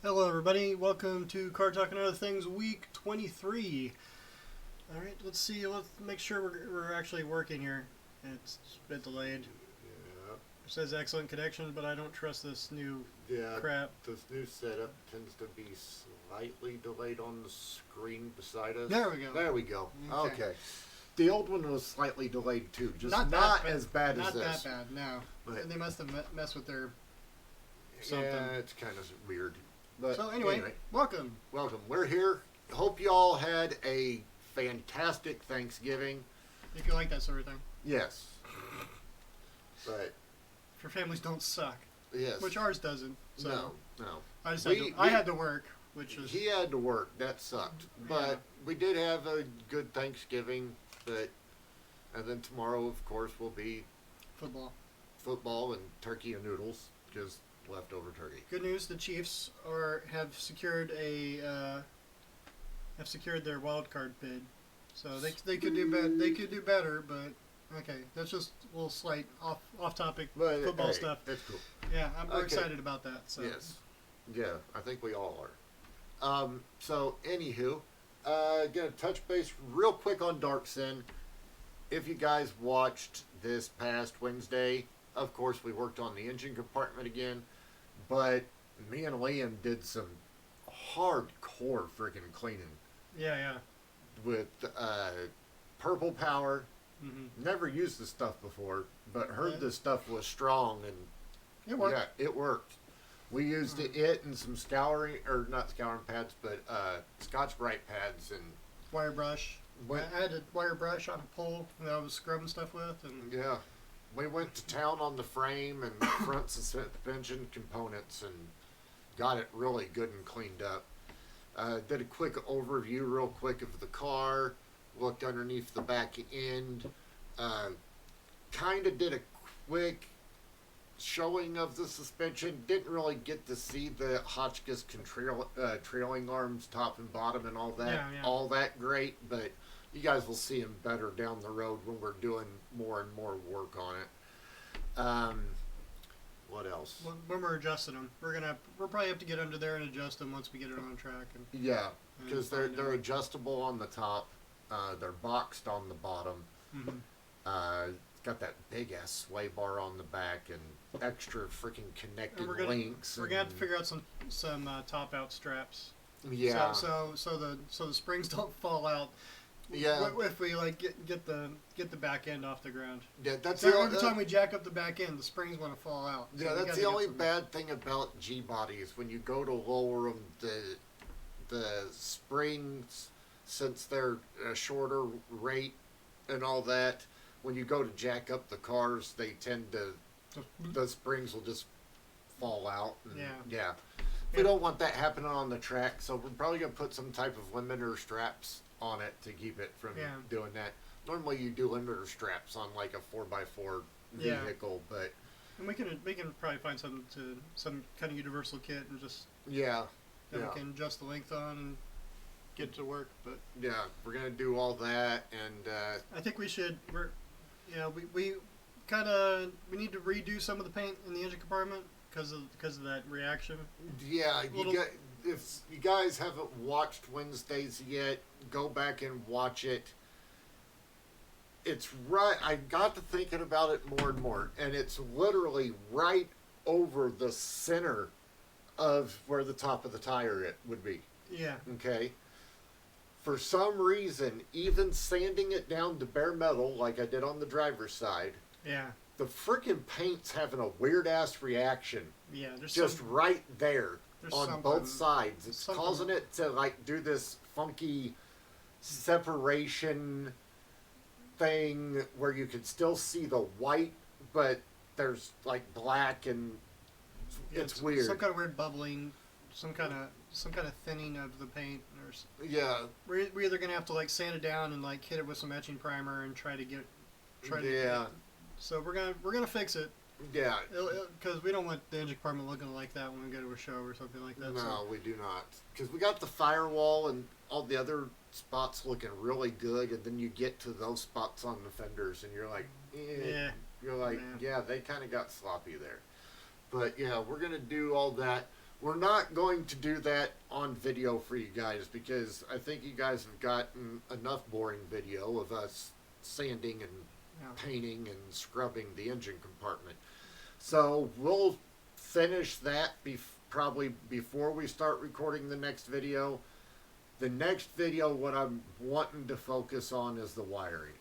Hello, everybody. Welcome to Car Talk and Other Things, week 23. All right, let's see. Let's make sure we're actually working here. It's a bit delayed. Yeah, It says excellent connection, but I don't trust this new yeah. crap. This new setup tends to be slightly delayed on the screen beside us. There we go. There we go. Okay. Okay. The old one was slightly delayed too, just Not not, that bad. as bad Not as this. that bad, no. But They must have messed with their something. yeah, it's kind of weird. But So anyway, welcome. welcome. We're here. Hope you all had a fantastic Thanksgiving. If you like that sort of thing. Yes. But If your families don't suck, yes. which ours doesn't. So no. I just We- I had to work, which is He had to work. That sucked. But Yeah. we did have a good Thanksgiving. And then tomorrow, of course, will be football. football and turkey and noodles, just leftover turkey. Good news: the Chiefs have secured their wild card bid, so they could do better. They could do better, but okay, that's just a little slight off topic But football hey, stuff. That's cool. Yeah, we're Okay. excited about that. So Yes. Yeah, I think we all are. So, anywho, gonna touch base real quick on Dark Sin. If you guys watched this past Wednesday, of course, we worked on the engine compartment again, but me and Liam did some hardcore freaking cleaning yeah. with Purple Power. Mm-hmm. Never used this stuff before, but heard Yeah. this stuff was strong, and It worked. yeah, it worked. We used it and some scouring, or not scouring pads, but Scotch-Brite pads, and Wire brush. went, I had a wire brush on a pole that I was scrubbing stuff with, and yeah, we went to town on the frame and front suspension components, and got it really good and cleaned up. Did a quick overview, real quick, of the car. Looked underneath the back end. Kind of did a quick showing of the suspension. Didn't really get to see the Hotchkiss trailing arms, top and bottom, and all that. Yeah. All that great, but you guys will see them better down the road when we're doing more and more work on it. What else? when we're adjusting them, we'll probably have to get under there and adjust them once we get it on track. And Yeah, because they're find out. adjustable on the top. They're boxed on the bottom. Mhm. It's got that big ass sway bar on the back and extra freaking connecting And links. we're gonna have to figure out some top out straps. Yeah, So the springs don't fall out. Yeah. If we like get the back end off the ground. yeah. That's So the every only, time we jack up the back end, the springs want to fall out. So yeah. we That's gotta the get only some- bad thing about G bodies. When you go to lower them, the springs, since they're a shorter rate and all that, when you go to jack up the cars, they tend to the springs will just fall out. And Yeah. We don't want that happening on the track, so we're probably gonna put some type of limiter straps on it to keep it from Yeah. doing that. Normally, you do limiter straps on like a 4x4 Yeah. vehicle, but And we can probably find some kind of universal kit and just yeah, that yeah, we can adjust the length on and get to work. But yeah, we're gonna do all that, and I think we should. We need to redo some of the paint in the engine compartment because of that reaction. yeah, Little- if you guys haven't watched Wednesdays yet, go back and watch it. It's right. I got to thinking about it more and more, and it's literally right over the center of where the top of the tire would be. Yeah. Okay. For some reason, even sanding it down to bare metal, like I did on the driver's side, Yeah. the freaking paint's having a weird ass reaction Yeah. There's just some, right there there's on something- both sides. It's something- causing it to like do this funky separation thing where you can still see the white, but there's like black, and yeah, it's weird. Some kind of weird bubbling, some kind of thinning of the paint. Yeah, We're either gonna have to like sand it down and like hit it with some etching primer and try to. yeah, So we're gonna fix it yeah. because we don't want the engine compartment looking like that when we go to a show or something like that. No, So, we do not. Because we got the firewall and all the other spots looking really good, and then you get to those spots on the fenders, and you're like, yeah. You're like, Yeah. yeah, they kind of got sloppy there. But yeah, we're gonna do all that. We're not going to do that on video for you guys because I think you guys have gotten enough boring video of us sanding and painting and scrubbing the engine compartment. So we'll finish that probably before we start recording the next video. The next video, what I'm wanting to focus on is the wiring.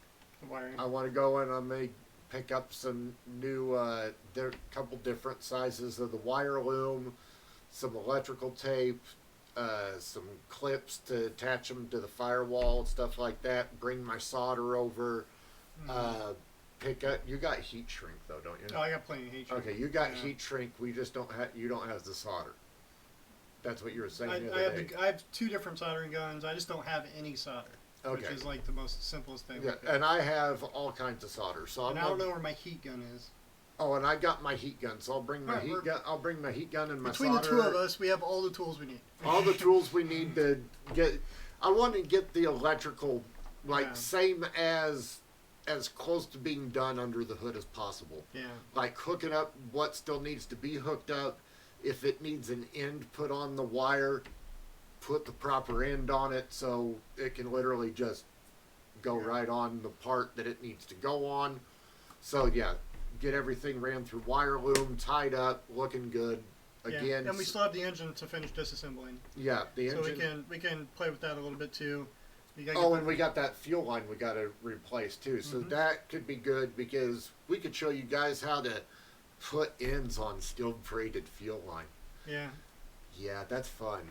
I want to go in, I may pick up some new, couple different sizes of the wire loom, some electrical tape, some clips to attach them to the firewall and stuff like that. Bring my solder over. Pick up. You got heat shrink though, don't you? Oh, I got plenty of heat shrink. Okay, you got heat shrink. We just don't have. You don't have the solder. That's what you were saying the other day. I have 2 different soldering guns. I just don't have any solder. Okay. Which is like the most simplest thing. Yeah, and I have all kinds of solder. So and I don't know where my heat gun is. Oh, and I got my heat gun, so I'll bring my heat gun. I'll bring my heat gun and my between solder. the 2 of us, we have all the tools we need. All the tools we need to get. I want to get the electrical same as close to being done under the hood as possible. Yeah. Like hooking up what still needs to be hooked up. If it needs an end put on the wire, put the proper end on it so it can literally just go right on the part that it needs to go on. So yeah, get everything ran through wire loom, tied up, looking good. Again, and we still have the engine to finish disassembling. Yeah, the engine. So we can play with that a little bit too. And we got that fuel line we got to replace too. So that could be good because we could show you guys how to put ends on steel braided fuel line. Yeah. Yeah, that's fun.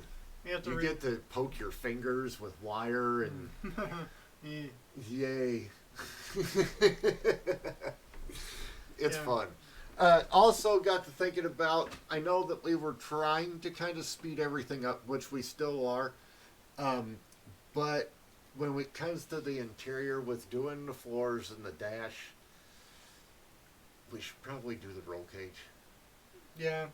You get to poke your fingers with wire and yay. It's fun. Also got to thinking about, I know that we were trying to kind of speed everything up, which we still are. But when it comes to the interior with doing the floors and the dash, we should probably do the roll cage. Yeah.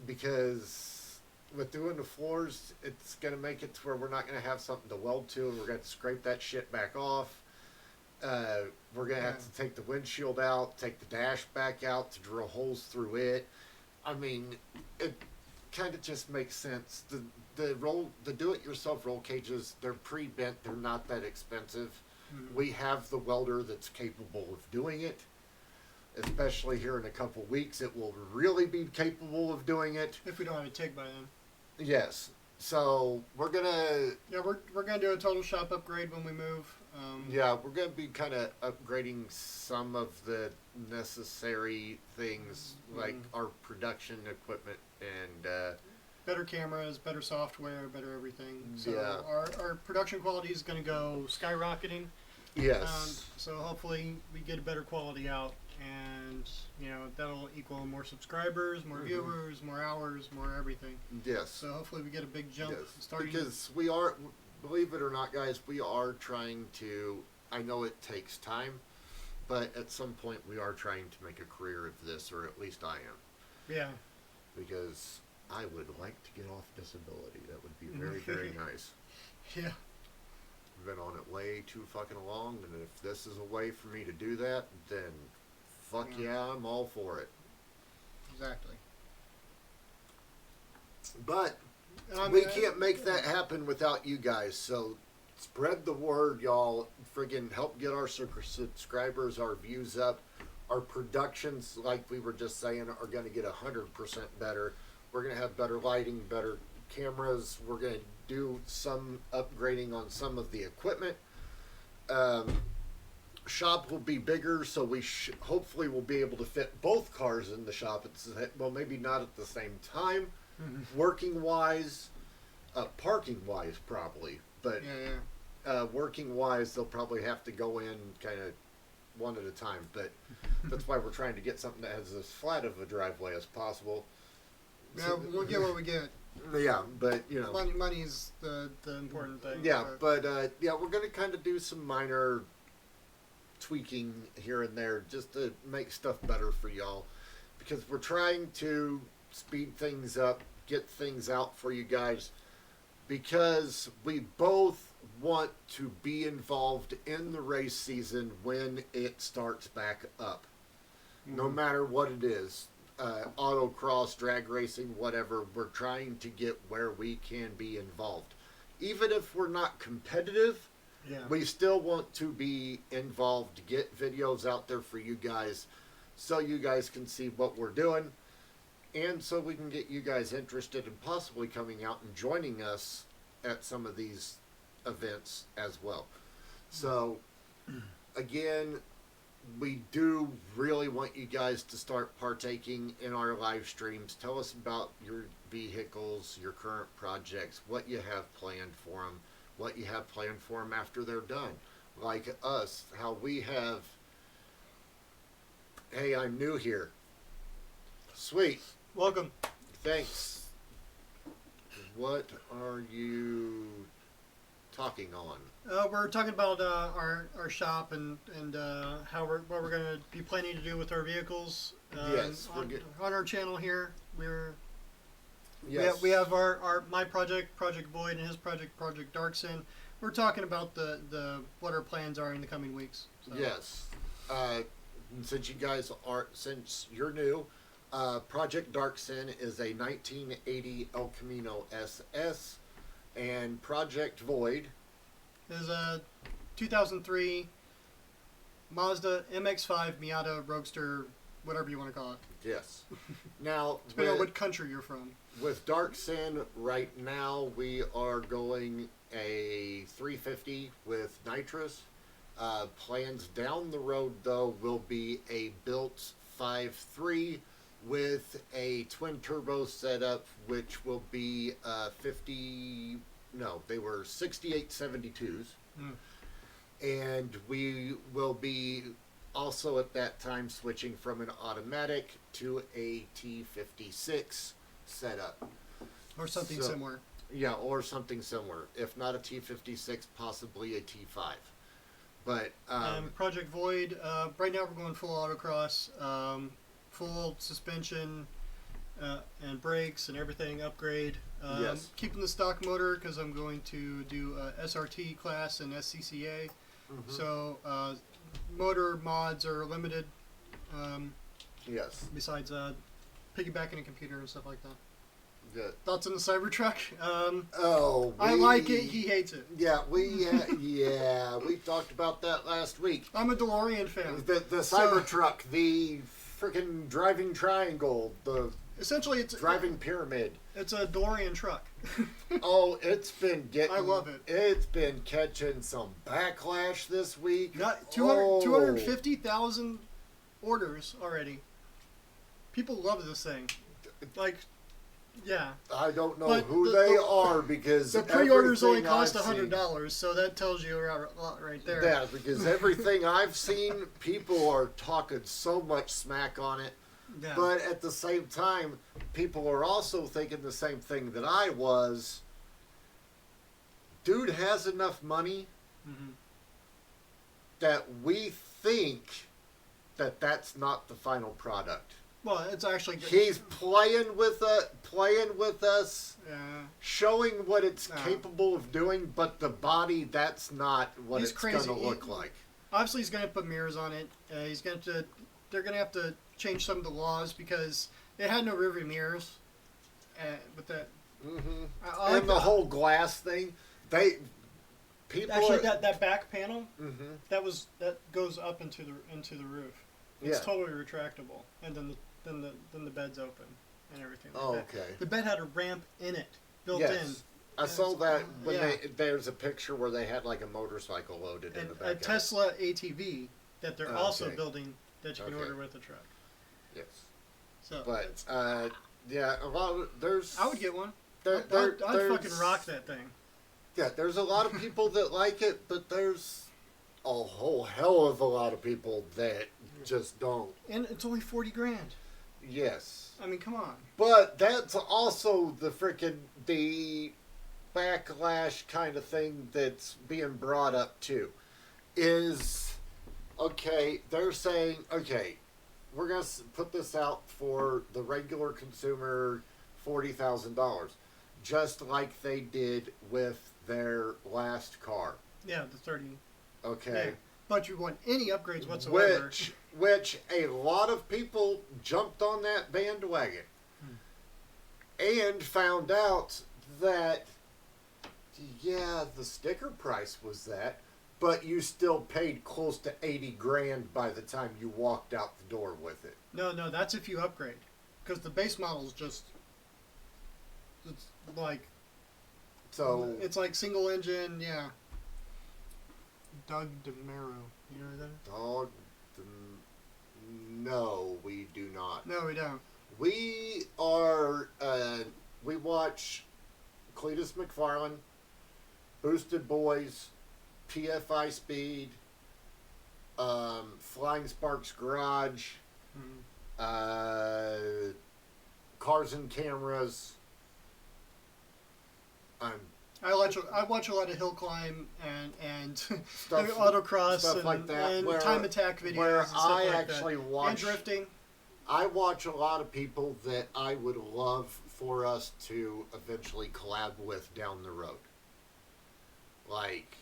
Because with doing the floors, it's going to make it to where we're not going to have something to weld to. We're going to scrape that shit back off. We're going to have to take the windshield out, take the dash back out to drill holes through it. I mean, it kind of just makes sense. The do-it-yourself roll cages, they're pre-bent. They're not that expensive. We have the welder that's capable of doing it. Especially here in a couple weeks, it will really be capable of doing it. If we don't have a TIG by then. Yes. So we're gonna. Yeah, we're gonna do a total shop upgrade when we move. Yeah, we're gonna be kind of upgrading some of the necessary things like our production equipment and. Better cameras, better software, better everything. So yeah. our production quality is going to go skyrocketing. Yes. So hopefully we get a better quality out, and that'll equal more subscribers, more viewers, more hours, more everything. Yes. So hopefully we get a big jump. Yes. Because we are, believe it or not, guys, we are trying to. I know it takes time, but at some point we are trying to make a career of this, or at least I am. Yeah. Because I would like to get off disability. That would be very, very nice. Yeah. I've been on it way too fucking long, and if this is a way for me to do that, then fuck yeah, I'm all for it. Exactly. But we can't make that happen without you guys, so spread the word, y'all. Friggin' help get our subscribers, our views up. Our productions, like we were just saying, are going to get 100% better. We're going to have better lighting, better cameras. We're going to do some upgrading on some of the equipment. Shop will be bigger, so we hopefully will be able to fit both cars in the shop. Well, maybe not at the same time, working-wise, parking-wise probably. But working-wise, they'll probably have to go in kind of one at a time. But that's why we're trying to get something that has as flat of a driveway as possible. Yeah, we'll get what we get. Yeah, but money's the important thing. Yeah, but we're gonna kind of do some minor tweaking here and there just to make stuff better for y'all, because we're trying to speed things up, get things out for you guys, because we both want to be involved in the race season when it starts back up. No matter what it is. autocross, drag racing, whatever. We're trying to get where we can be involved. Even if we're not competitive, Yeah. we still want to be involved, to get videos out there for you guys so you guys can see what we're doing and so we can get you guys interested in possibly coming out and joining us at some of these events as well. So, again, we do really want you guys to start partaking in our live streams. Tell us about your vehicles, your current projects, what you have planned for them, what you have planned for them after they're done. Like us, how we have, hey, I'm new here. Sweet. Welcome. Thanks. What are you talking on? We're talking about our shop and how what we're going to be planning to do with our vehicles. Yes, on our channel here, Yes. we have my project, Project Void, and his project, Project Darksin. We're talking about the what our plans are in the coming weeks. So. Yes. Since you're new, Project Darksin is a 1980 El Camino SS, and Project Void is a 2003 Mazda MX-5 Miata Roadster, whatever you want to call it. Yes. Now, depending on what country you're from. With Darksin, right now we are going a 350 with nitrous. Plans down the road, though, will be a built 5.3 with a twin turbo setup, which will be 6872s. And we will be also at that time switching from an automatic to a T56 setup. Or something similar. Yeah, or something similar. If not a T56, possibly a T5. But Project Void, right now we're going full autocross, full suspension and brakes and everything, upgrade. Yes. Keeping the stock motor because I'm going to do SRT class and SCCA. Mm-hmm. So motor mods are limited. Yes. Besides piggybacking a computer and stuff like that. Good. Thoughts on the Cybertruck? I like it. He hates it. Yeah, we talked about that last week. I'm a DeLorean fan. The Cybertruck, the freaking driving triangle, the essentially it's driving pyramid. It's a DeLorean truck. Oh, it's been getting. I love it. It's been catching some backlash this week. Got 250,000 orders already. People love this thing. Like. Yeah. I don't know who they are because the pre-orders only cost $100, so that tells you a lot right there. Yeah, because everything I've seen, people are talking so much smack on it. Yeah. But at the same time, people are also thinking the same thing that I was. Dude has enough money that we think that that's not the final product. Well, it's actually good. He's playing with us, yeah. showing what it's capable of doing, but the body, that's not what He's it's crazy. going to look like. Obviously, he's going to put mirrors on it. They're going to have to change some of the laws because it had no rearview mirrors. With that, And the whole glass thing, that back panel, that goes up into the roof. It's totally retractable, and then the bed's open and everything. Like that. Okay. The bed had a ramp in it, built in. I saw that when there's a picture where they had like a motorcycle loaded in the back. A Tesla ATV that they're also building that you can order with the truck. Yes. So, but there's. I would get one. I'd fucking rock that thing. Yeah, there's a lot of people that like it, but there's a whole hell of a lot of people that just don't. And it's only $40,000. Yes. I mean, come on. But that's also the backlash kind of thing that's being brought up too. Is, okay, they're saying, okay, we're going to put this out for the regular consumer, $40,000. Just like they did with their last car. Yeah, the 30. Okay. Yeah. But you want any upgrades whatsoever. which a lot of people jumped on that bandwagon and found out that, yeah, the sticker price was that, but you still paid close to 80 grand by the time you walked out the door with it. No, that's if you upgrade. Because the base model is just... It's like... So It's like single engine, yeah. Doug DeMero. You know that? dog, no, we do not. No, we don't. We are, we watch Cletus McFarlane, Boosted Boys, PFI Speed, Flying Sparks Garage, Cars and Cameras. I watch a lot of hill climb and Stuff- autocross stuff and, like that, and where- time attack videos where and stuff I like actually that. watch- And drifting. I watch a lot of people that I would love for us to eventually collab with down the road. Like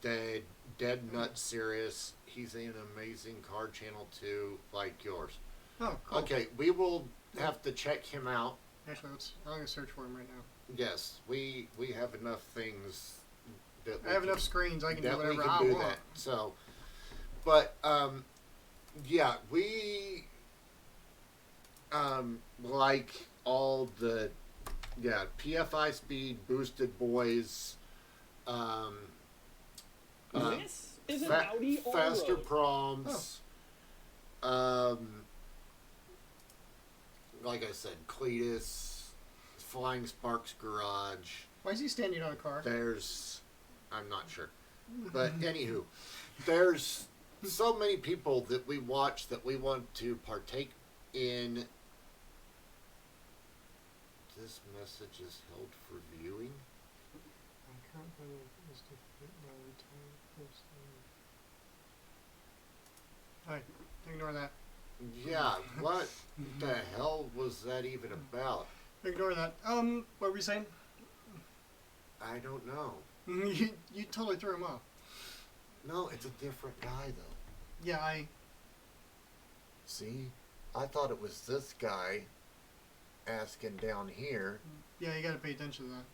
Dead Nut Serious. He's in an amazing car channel too, like yours. Oh, cool. Okay, we will have to check him out. Actually, I'm gonna search for him right now. Yes, we have enough things that I have enough screens. I can do that we whatever can I do want. that. So, but yeah, we like all the PFI Speed, Boosted Boys, This is an Audi Faster Allroad. Proms. Like I said, Cletus, Flying Sparks Garage. Why is he standing on a car? There's, I'm not sure, but anywho, there's so many people that we watch that we want to partake in. This message is held for viewing. Alright, ignore that. Yeah, what the hell was that even about? Ignore that. What were you saying? I don't know. You totally threw him off. No, it's a different guy though. Yeah, See, I thought it was this guy asking down here, you gotta pay attention to that.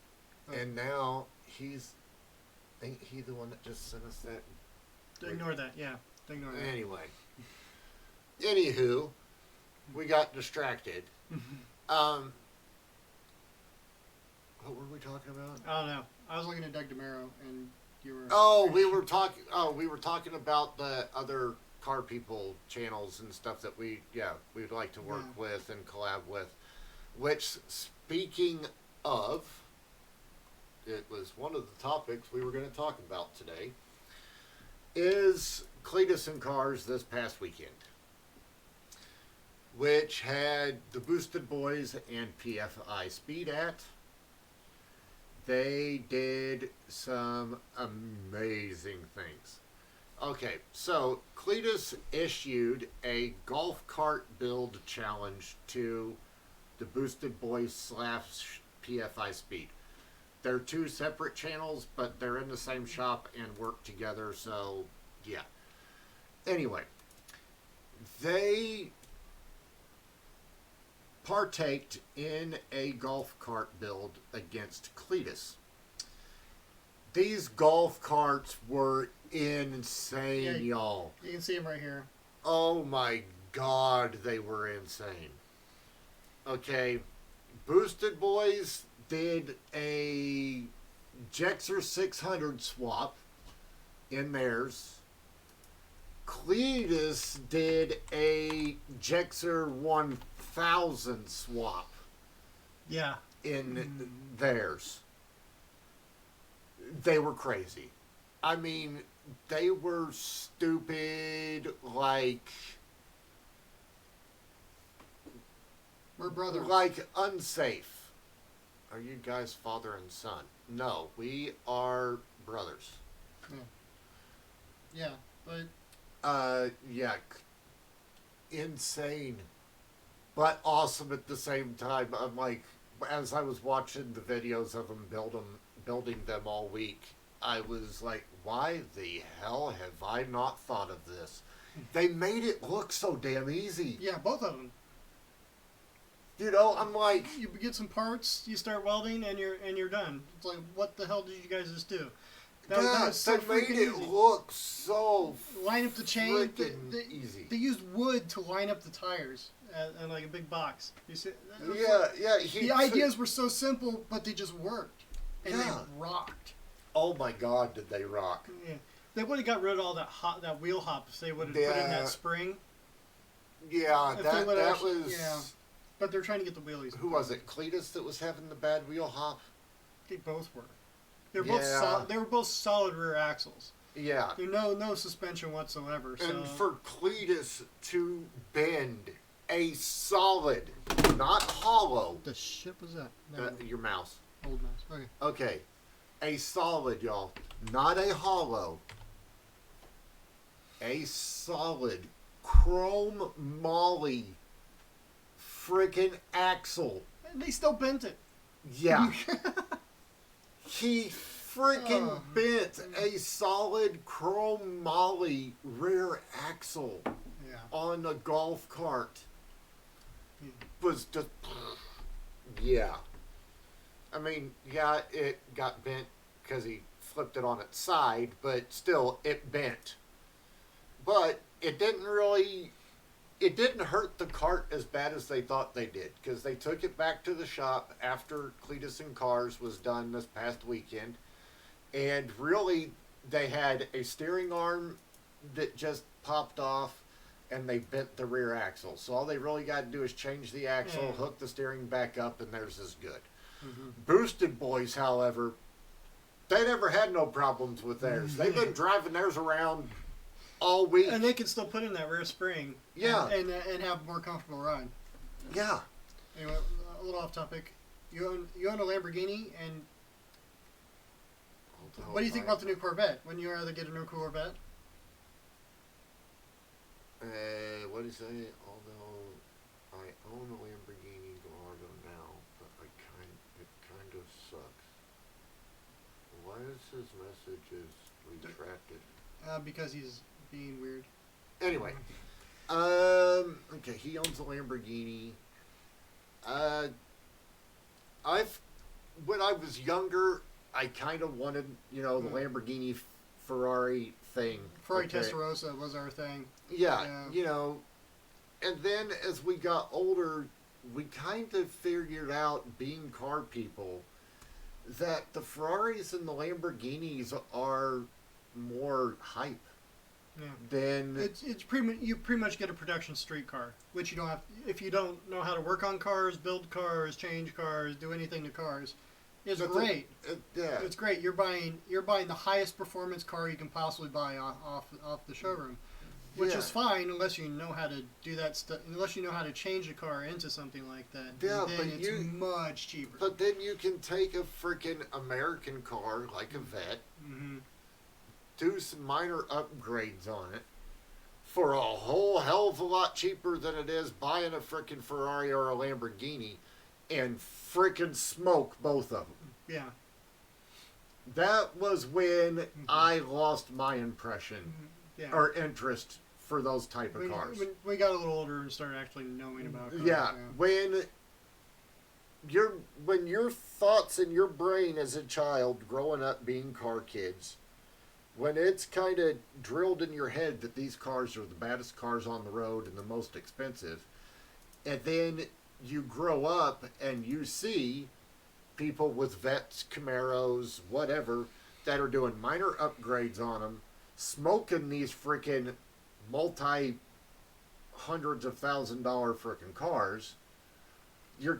Oh. and now ain't he the one that just sent us that? Ignore that, yeah. Ignore that. Anyway, anywho, we got distracted. What were we talking about? I don't know. I was looking at Doug DeMero, and you were... We were talking about the other car people channels and stuff that we'd like to work with and collab with. Which, speaking of, it was one of the topics we were going to talk about today, is Cletus and Cars this past weekend, which had the Boosted Boys and PFI Speed at. They did some amazing things. Okay, so Cletus issued a golf cart build challenge to the Boosted Boys / PFI Speed. They're two separate channels, but they're in the same shop and work together, so yeah. Anyway, they partaked in a golf cart build against Cletus. These golf carts were insane, y'all. You can see him right here. Oh my God, they were insane. Okay, Boosted Boys did a Gexer 600 swap in theirs. Cletus did a Gexer 1000 swap Yeah. in theirs. They were crazy. I mean, they were stupid, like We're brothers. like unsafe. Are you guys father and son? No, we are brothers. Yeah, but... Yeah, insane, but awesome at the same time. I'm like, as I was watching the videos of them building them all week, I was like, why the hell have I not thought of this? they made it look so damn easy. Yeah, both of them. You know, I'm like, You get some parts, you start welding, and you're done. It's like, what the hell did you guys just do? That was so they made freaking it easy. look so Line up the chain. freaking easy. They used wood to line up the tires in like a big box. You see? That was Yeah, like- yeah. the ideas were so simple, but they just worked, and Yeah. they rocked. Oh my God, did they rock? Yeah. They would have got rid of all that wheel hop if they would have put in Yeah. that spring. Yeah, If they that would've actually- was. yeah. But they're trying to get the wheelies. Who was it? Cletus that was having the bad wheel hop? They both were. They were both Yeah. they were both solid rear axles. Yeah. There's no suspension whatsoever. So And for Cletus to bend a solid, not hollow, the shit was that? No, your mouse. old mouse. Okay. Okay. A solid, y'all. Not a hollow. A solid chrome molly freaking axle. And they still bent it. Yeah. He freaking Oh. bent a solid chrome molly rear axle Yeah. on a golf cart. Yeah. Was just, yeah. I mean, yeah, it got bent because he flipped it on its side, but still, it bent. But it didn't hurt the cart as bad as they thought they did, because they took it back to the shop after Cletus and Cars was done this past weekend, and really, they had a steering arm that just popped off, and they bent the rear axle. So all they really got to do is change the axle, Yeah. hook the steering back up, and theirs is good. Mm-hmm. Boosted Boys, however, they never had no problems with theirs. They've been driving theirs around all week. And they can still put in that rear spring. Yeah. And have a more comfortable ride. Yeah. Anyway, a little off topic. You own a Lamborghini, and what do you think about the new Corvette? Wouldn't you rather get a new Corvette? What do you say? Although I own a Lamborghini Gallardo now, but it kind of sucks. Why is his messages retracted? Because he's being weird. Anyway, okay, he owns a Lamborghini. When I was younger, I kind of wanted, the Lamborghini Ferrari thing. Ferrari okay. Testarossa was our thing. Yeah, Yeah. and then as we got older, we kind of figured out, being car people, that the Ferraris and the Lamborghinis are more hype Yeah. than... It's you pretty much get a production street car, which you don't have if you don't know how to work on cars, build cars, change cars, do anything to cars. It's That's great. Yeah. It's great. You're buying the highest performance car you can possibly buy off the showroom, which Yeah. is fine unless you know how to do that stuff. Unless you know how to change a car into something like that. Yeah, then but it's much cheaper. But then you can take a freaking American car like a Vet, Mm-hmm. do some minor upgrades on it for a whole hell of a lot cheaper than it is buying a freaking Ferrari or a Lamborghini, and freaking smoke both of them. Yeah. That was when I lost my impression Yeah. or interest for those type of cars. When we got a little older and started actually knowing about cars. Yeah, when your thoughts in your brain as a child growing up being car kids, when it's kind of drilled in your head that these cars are the baddest cars on the road and the most expensive, and then you grow up and you see people with Vets, Camaros, whatever, that are doing minor upgrades on them, smoking these freaking multi-hundreds of $1,000 freaking cars, you're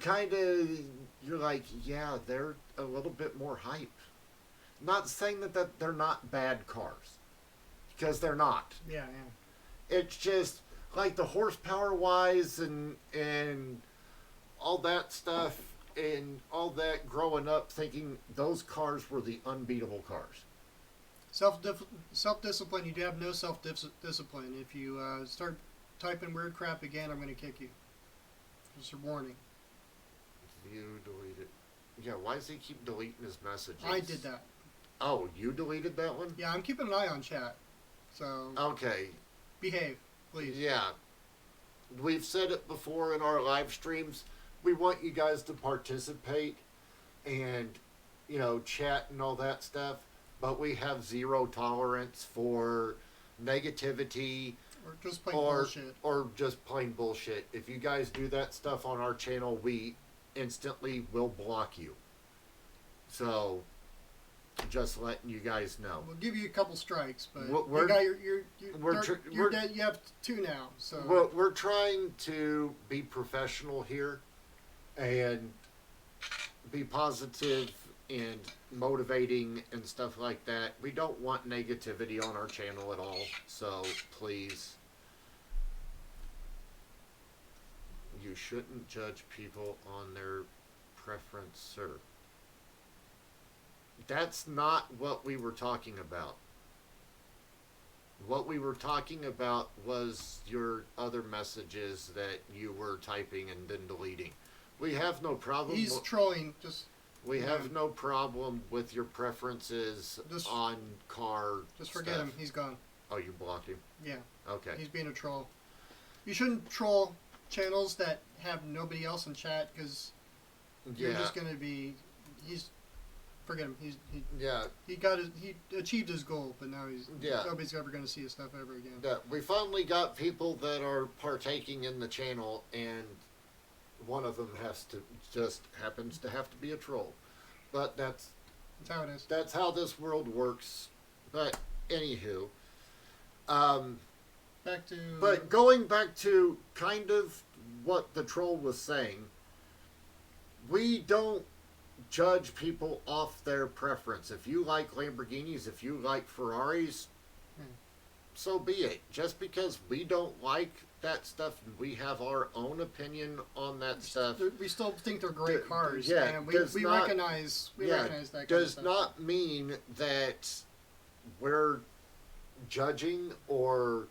like, yeah, they're a little bit more hype. Not saying that they're not bad cars, because they're not. Yeah. It's just like the horsepower wise and all that stuff and all that, growing up thinking those cars were the unbeatable cars. Self-discipline. You have no self-discipline. If you start typing weird crap again, I'm going to kick you. Just a warning. You deleted. Yeah, why does he keep deleting his messages? I did that. Oh, you deleted that one? Yeah, I'm keeping an eye on chat. So Okay. behave, please. Yeah. We've said it before in our live streams. We want you guys to participate and, chat and all that stuff. But we have zero tolerance for negativity Or just plain bullshit. or just plain bullshit. If you guys do that stuff on our channel, we instantly will block you. So, just letting you guys know. We'll give you a couple strikes, but We're- you're dead. You have 2 now. So We're trying to be professional here and be positive and motivating and stuff like that. We don't want negativity on our channel at all. So please, you shouldn't judge people on their preference, sir. That's not what we were talking about. What we were talking about was your other messages that you were typing and then deleting. We have no problem. he's trolling. We have no problem with your preferences on car. Just forget stuff. him. He's gone. Oh, you blocked him? Yeah. Okay. He's being a troll. You shouldn't troll channels that have nobody else in chat because you're just gonna be. Forget him. He achieved his goal, but now nobody's ever gonna see his stuff ever again. Yeah, we finally got people that are partaking in the channel, and one of them happens to have to be a troll. But that's how it is. That's how this world works. But anywho, Back to. but going back to kind of what the troll was saying, we don't judge people off their preference. If you like Lamborghinis, if you like Ferraris, so be it. Just because we don't like that stuff, we have our own opinion on that stuff. We still think they're great cars. Yeah, and we recognize that kind of does stuff. not mean that we're judging or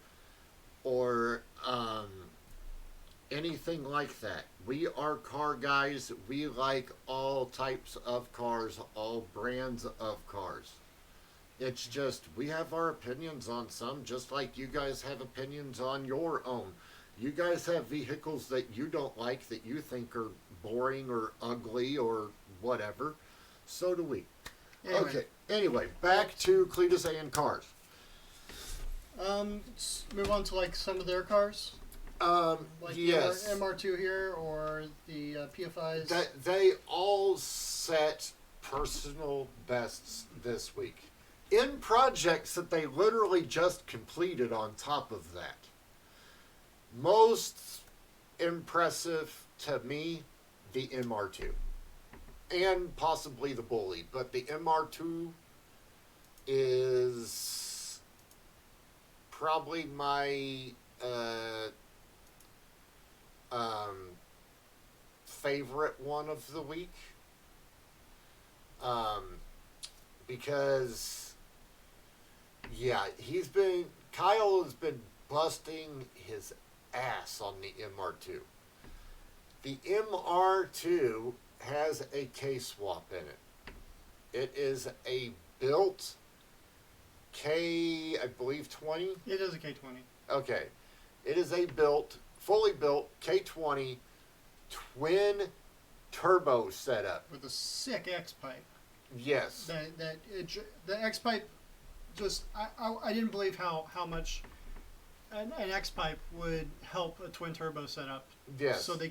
anything like that. We are car guys. We like all types of cars, all brands of cars. It's just we have our opinions on some, just like you guys have opinions on your own. You guys have vehicles that you don't like, that you think are boring or ugly or whatever. So do we. Okay. Anyway, back to Cletus and cars. Let's move on to like some of their cars. Like Yes. the MR2 here or the PFIs. That they all set personal bests this week in projects that they literally just completed on top of that. Most impressive to me, the MR2 and possibly the Bully, but the MR2 is probably my favorite one of the week, because Kyle has been busting his ass on the MR2. The MR2 has a K-swap in it. It is a built K, I believe 20. It is a K20. Okay. It is a fully built K20 twin turbo setup. With a sick X pipe. Yes. The X pipe, I didn't believe how much an X pipe would help a twin turbo setup. Yes. So they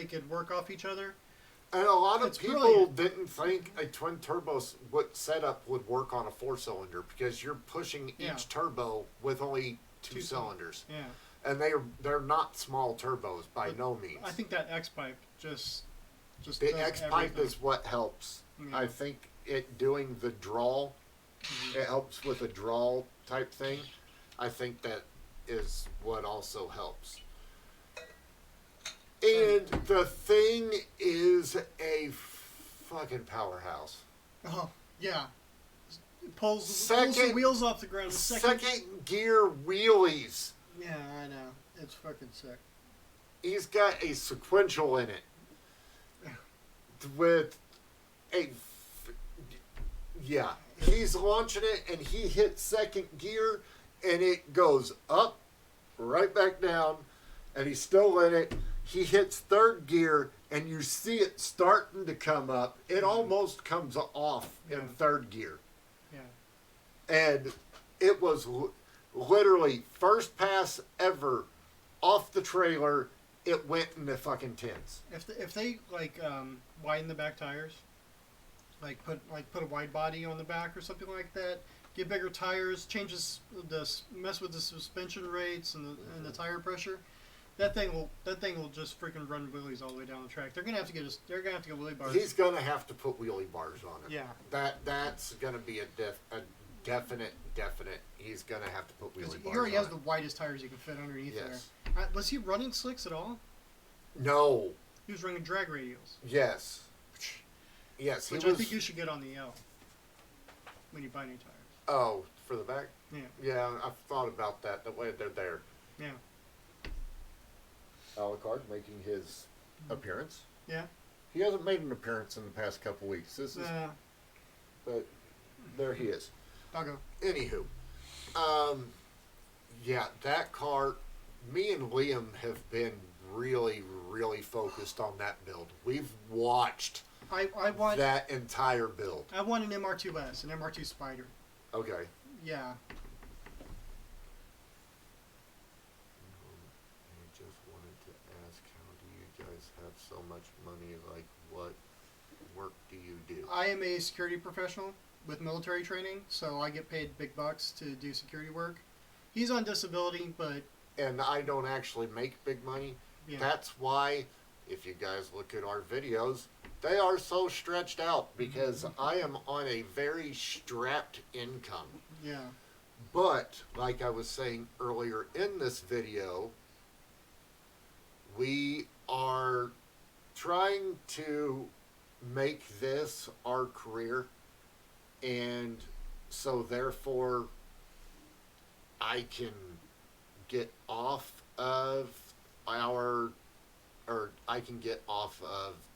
could work off each other. And a lot of people brilliant. didn't think a twin turbo setup would work on a 4-cylinder because you're pushing each turbo with only two cylinders. Yeah. And they're not small turbos by no means. I think that X pipe just the does X pipe everything. is what helps. Yeah. I think it doing the draw, it helps with a draw type thing. I think that is what also helps. And the thing is a fucking powerhouse. Oh yeah. It pulls the Second- wheels off the ground. Second gear wheelies. Yeah, I know. It's fucking sick. He's got a sequential in it. With yeah, he's launching it and he hits second gear and it goes up, right back down, and he's still in it. He hits third gear, and you see it starting to come up. It almost comes off in third gear. Yeah. And it was literally first pass ever off the trailer. It went in the fucking tens. If they widen the back tires, put a wide body on the back or something like that, get bigger tires, mess with the suspension rates and the tire pressure. That thing will just freaking run wheelies all the way down the track. They're gonna have to get wheelie bars. He's gonna have to put wheelie bars on it. Yeah. That's gonna be a definite. He's gonna have to put wheelie bars on it. He already has the widest tires you can fit underneath there. Was he running slicks at all? No. He was running drag radials. Yes. Yes. Which I think you should get on the L when you buy new tires. Oh, for the back? Yeah. Yeah, I've thought about that. The way they're there. Yeah. Alucard making his appearance. Yeah. He hasn't made an appearance in the past couple weeks. But there he is. Doggo. Anywho, yeah, that car. Me and Liam have been really, really focused on that build. We've watched I want that entire build. I want an MR2S, an MR2 Spider. Okay. Yeah. I just wanted to ask, how do you guys have so much money? Like, what work do you do? I am a security professional with military training, so I get paid big bucks to do security work. He's on disability, but... And I don't actually make big money. Yeah. That's why, if you guys look at our videos, they are so stretched out because I am on a very strapped income. Yeah. But, like I was saying earlier in this video, we are trying to make this our career, and so therefore I can get off of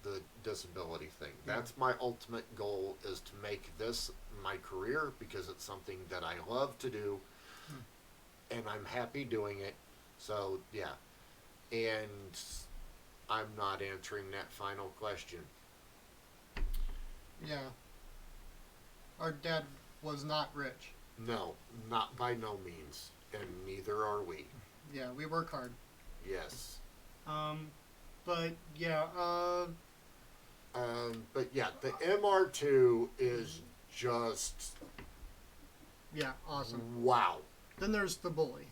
the disability thing. Yeah. That's my ultimate goal, is to make this my career because it's something that I love to do and I'm happy doing it. So yeah, and I'm not answering that final question. Yeah. Our dad was not rich. No, not by no means, and neither are we. Yeah, we work hard. Yes. But yeah, but yeah, the MR2 is just awesome. Wow. Then there's the Bully.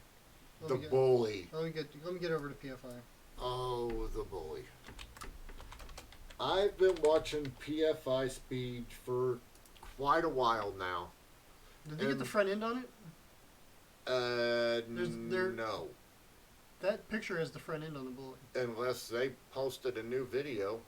The Bully. Let me get over to PFI. Oh, the Bully. I've been watching PFI Speed for quite a while now. Did they get the front end on it? No. That picture has the front end on the Bully. Unless they posted a new video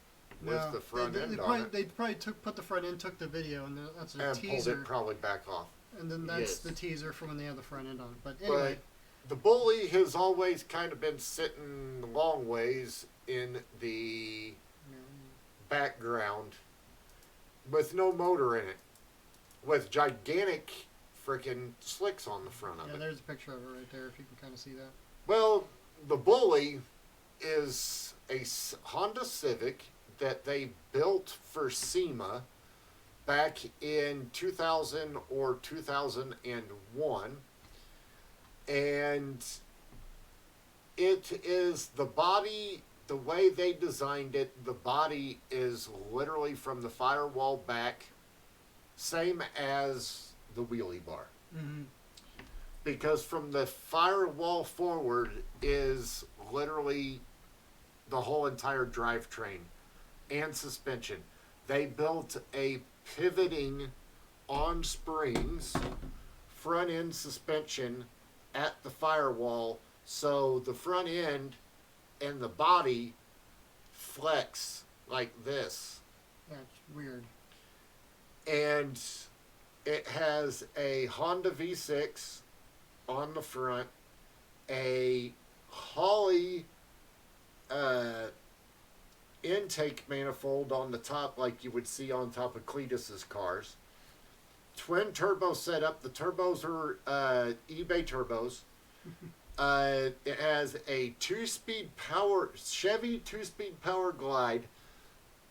with the front end on it. They probably put the front end, took the video, and that's a teaser. And pulled it probably back off. And then that's the teaser for when they have the front end on it. But anyway. But the Bully has always kind of been sitting long ways in the background with no motor in it. With gigantic freaking slicks on the front of it. Yeah, there's a picture of it right there if you can kind of see that. Well, the Bully is a Honda Civic that they built for SEMA back in 2000 or 2001. And it is the body, the way they designed it, the body is literally from the firewall back, same as the wheelie bar. Mm-hmm. Because from the firewall forward is literally the whole entire drivetrain and suspension. They built a pivoting on springs front end suspension at the firewall, so the front end and the body flex like this. That's weird. And it has a Honda V6 on the front, a Holley intake manifold on the top like you would see on top of Cletus's cars, twin turbo setup. The turbos are eBay turbos. It has a Chevy 2-speed power glide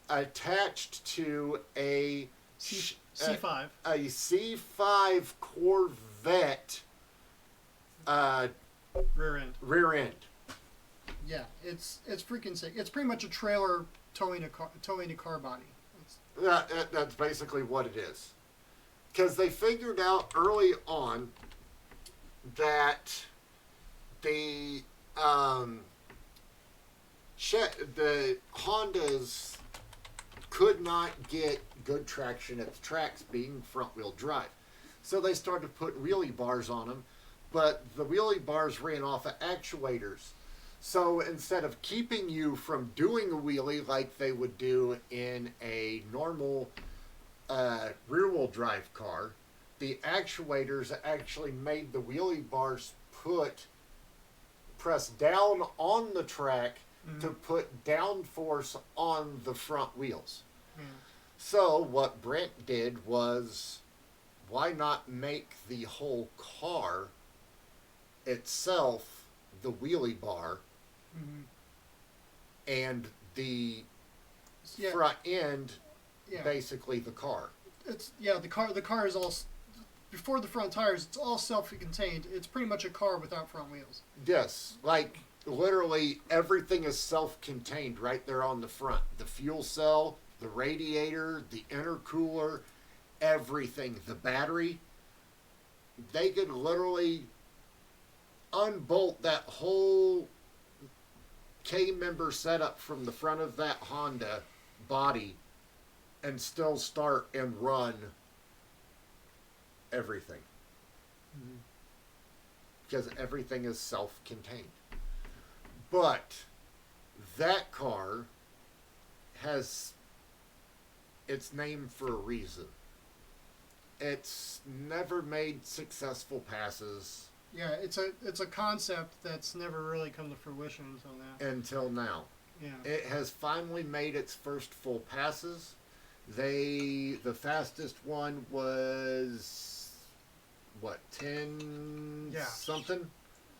attached to a C5. A C5 Corvette rear end. Yeah, it's freaking sick. It's pretty much a trailer towing a car body. That's basically what it is. Because they figured out early on that the Hondas could not get good traction at the tracks being front wheel drive. So they started putting wheelie bars on them, but the wheelie bars ran off of actuators. So instead of keeping you from doing a wheelie like they would do in a normal rear wheel drive car, the actuators actually made the wheelie bars press down on the track to put downforce on the front wheels. So what Brent did was, why not make the whole car itself the wheelie bar and the front end basically the car. The car is all, before the front tires, it's all self-contained. It's pretty much a car without front wheels. Yes, like literally everything is self-contained right there on the front. The fuel cell, the radiator, the intercooler, everything. The battery, they could literally unbolt that whole K-member setup from the front of that Honda body and still start and run everything. Because everything is self-contained. But that car has its name for a reason. It's never made successful passes. Yeah, it's a concept that's never really come to fruition until now. Yeah. It has finally made its first full passes. The fastest one was what, 10 something?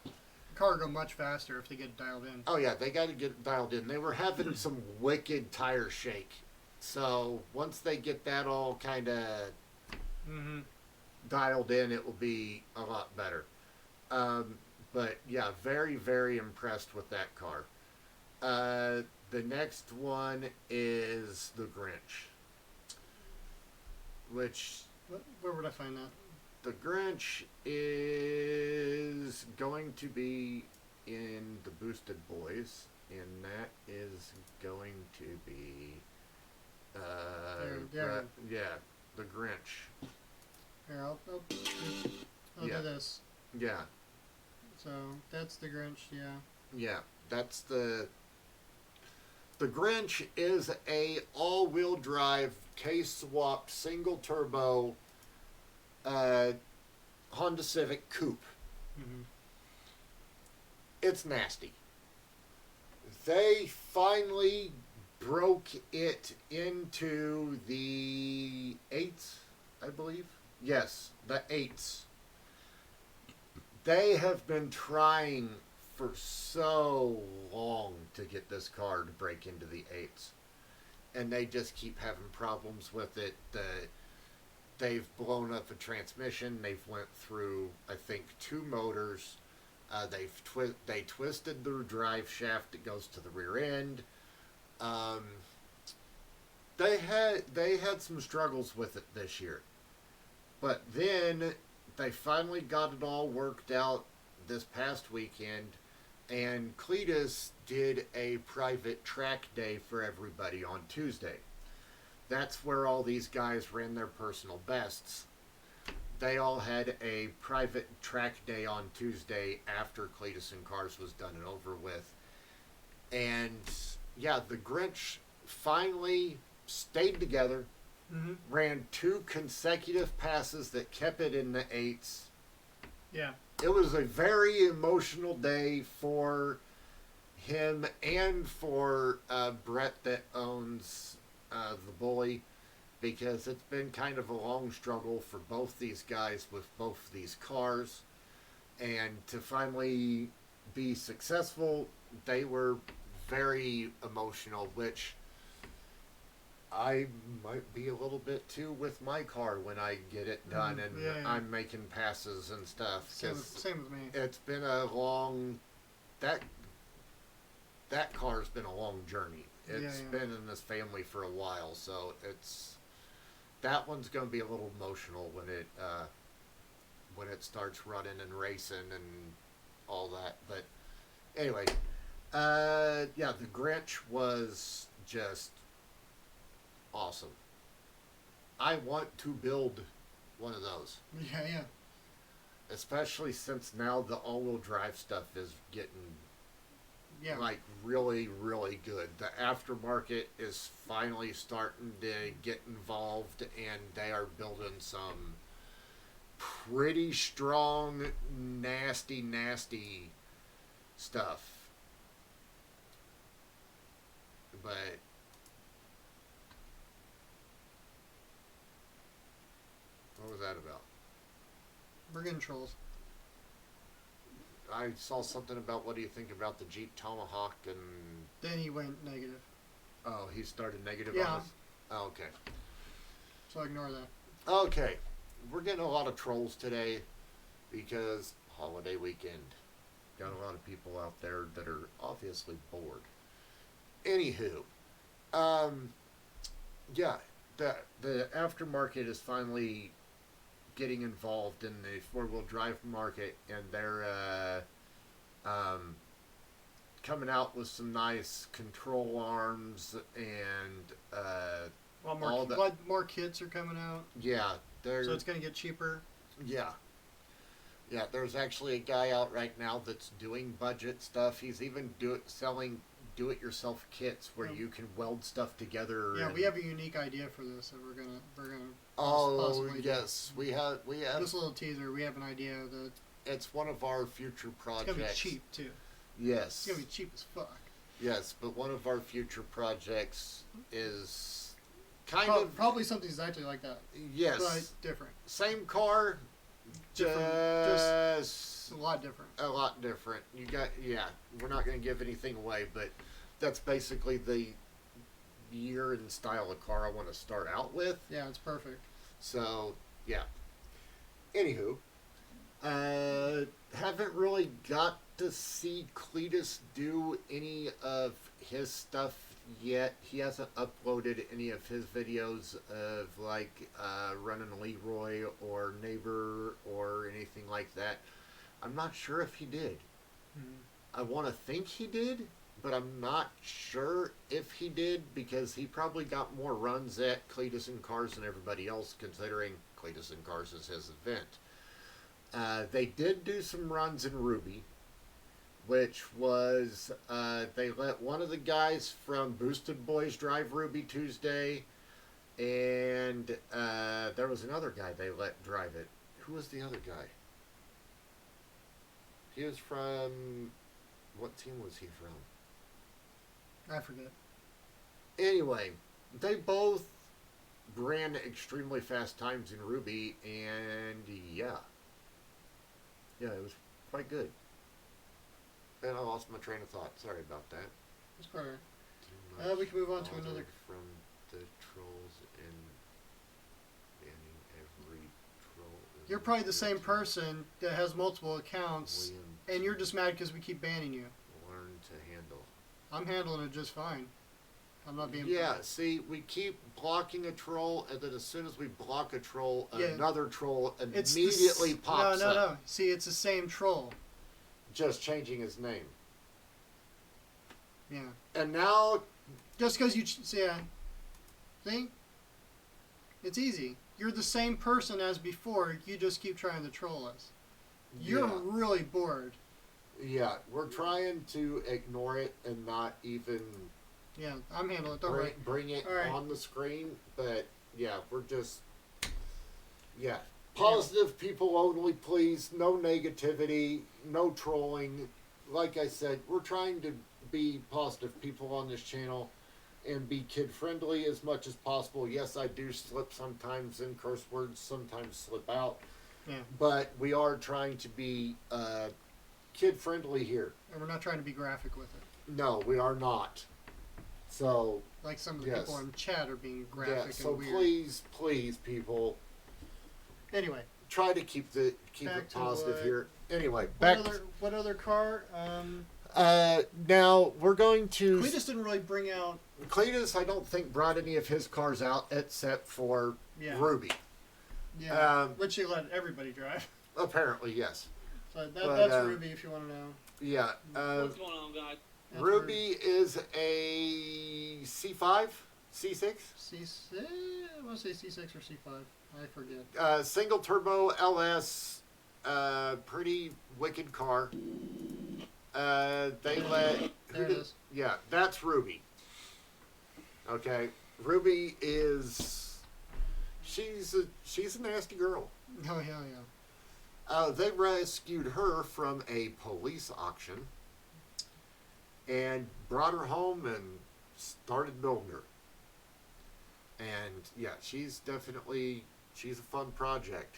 The car will go much faster if they get dialed in. Oh yeah, they got to get it dialed in. They were having some wicked tire shake. So once they get that all kind of dialed in, it will be a lot better. But yeah, very, very impressed with that car. The next one is the Grinch. Where would I find that? The Grinch is going to be in the Boosted Boys, and that is going to be the Grinch. Here, I'll do this. Yeah. So that's the Grinch. Yeah, that's the Grinch is a all-wheel drive K-swapped single turbo Honda Civic Coupe. It's nasty. They finally broke it into the 8s, I believe. Yes, the 8s. They have been trying for so long to get this car to break into the 8s. And they just keep having problems with it. They've blown up a transmission. They've went through, I think, 2 motors. They twisted the drive shaft that goes to the rear end. They had some struggles with it this year. But then they finally got it all worked out this past weekend, and Cletus did a private track day for everybody on Tuesday. That's where all these guys ran their personal bests. They all had a private track day on Tuesday after Cletus and Cars was done and over with. And yeah, the Grinch finally stayed together, ran 2 consecutive passes that kept it in the 8s. Yeah. It was a very emotional day for him and for Brett that owns the Bully, because it's been kind of a long struggle for both these guys with both these cars. And to finally be successful, they were very emotional, which I might be a little bit too with my car when I get it done and I'm making passes and stuff. Same with me. It's been a long... That car's been a long journey. It's been in this family for a while, so that one's going to be a little emotional when it starts running and racing and all that. But anyway, the Grinch was just awesome. I want to build one of those. Yeah. Especially since now the all-wheel drive stuff is getting like really, really good. The aftermarket is finally starting to get involved, and they are building some pretty strong, nasty stuff. But what was that about? We're getting trolls. I saw something about what do you think about the Jeep Tomahawk, and then he went negative. Oh, he started negative on us? Oh, okay. So ignore that. Okay. We're getting a lot of trolls today because holiday weekend. Got a lot of people out there that are obviously bored. Anywho, the aftermarket is finally getting involved in the four-wheel drive market, and they're coming out with some nice control arms and a lot more kits are coming out. Yeah, so it's going to get cheaper. Yeah, there's actually a guy out right now that's doing budget stuff. He's even selling do-it-yourself kits where you can weld stuff together. Yeah, we have a unique idea for this that we're gonna. Oh yes, we have. This little teaser. We have an idea that it's one of our future projects. It's gonna be cheap too. Yes, it's gonna be cheap as fuck. Yes, but one of our future projects is probably something exactly like that. Yes, but different. Same car, just a lot different. A lot different. We're not going to give anything away, but that's basically the year and style of car I want to start out with. Yeah, it's perfect. So, yeah. Anywho, haven't really got to see Cletus do any of his stuff yet. He hasn't uploaded any of his videos of running Leroy or Neighbor or anything like that. I'm not sure if he did. I want to think he did, but I'm not sure if he did because he probably got more runs at Cletus and Cars than everybody else, considering Cletus and Cars is his event. They did do some runs in Ruby, which was they let one of the guys from Boosted Boys drive Ruby Tuesday, and there was another guy they let drive it. Who was the other guy? He was from... What team was he from? I forget. Anyway, they both ran extremely fast times in Ruby, and yeah, it was quite good. And I lost my train of thought. Sorry about that. It's better. We can move on to another. From the trolls and banning every troll. You're probably the same person that has multiple accounts, and you're just mad because we keep banning you. Learn to handle. I'm handling it just fine. I'm not being... Yeah, see, we keep blocking a troll, and then as soon as we block a troll, another troll immediately pops up. No. See, it's the same troll. Just changing his name. Yeah. And now... Just because you... See? It's easy. You're the same person as before, you just keep trying to troll us. You're really bored. Yeah, we're trying to ignore it and not even... Yeah, I'm handling it. Don't worry. Bring it on the screen, but yeah, we're just... Yeah. Positive people only, please. No negativity. No trolling. Like I said, we're trying to be positive people on this channel. and be kid friendly as much as possible. Yes, I do slip sometimes in curse words, sometimes slip out. Yeah. But we are trying to be kid friendly here. And we're not trying to be graphic with it. No, we are not. So like some of the people in chat are being graphic so and weird. please people, anyway, try to keep it positive here. Anyway, what other car? Now we're going to. Cletus didn't really bring out. Cletus, I don't think brought any of his cars out except for Ruby. Yeah, which he let everybody drive. Apparently, yes. So that's Ruby, if you want to know. Yeah. What's going on, guys? Ruby is a C5, C6. C6. I want to say C6 or C5. I forget. Single turbo LS. Pretty wicked car. They let. There it is. Yeah, that's Ruby. Okay, Ruby is. She's a nasty girl. Oh hell yeah. They rescued her from a police auction and brought her home and started building her. And yeah, she's a fun project.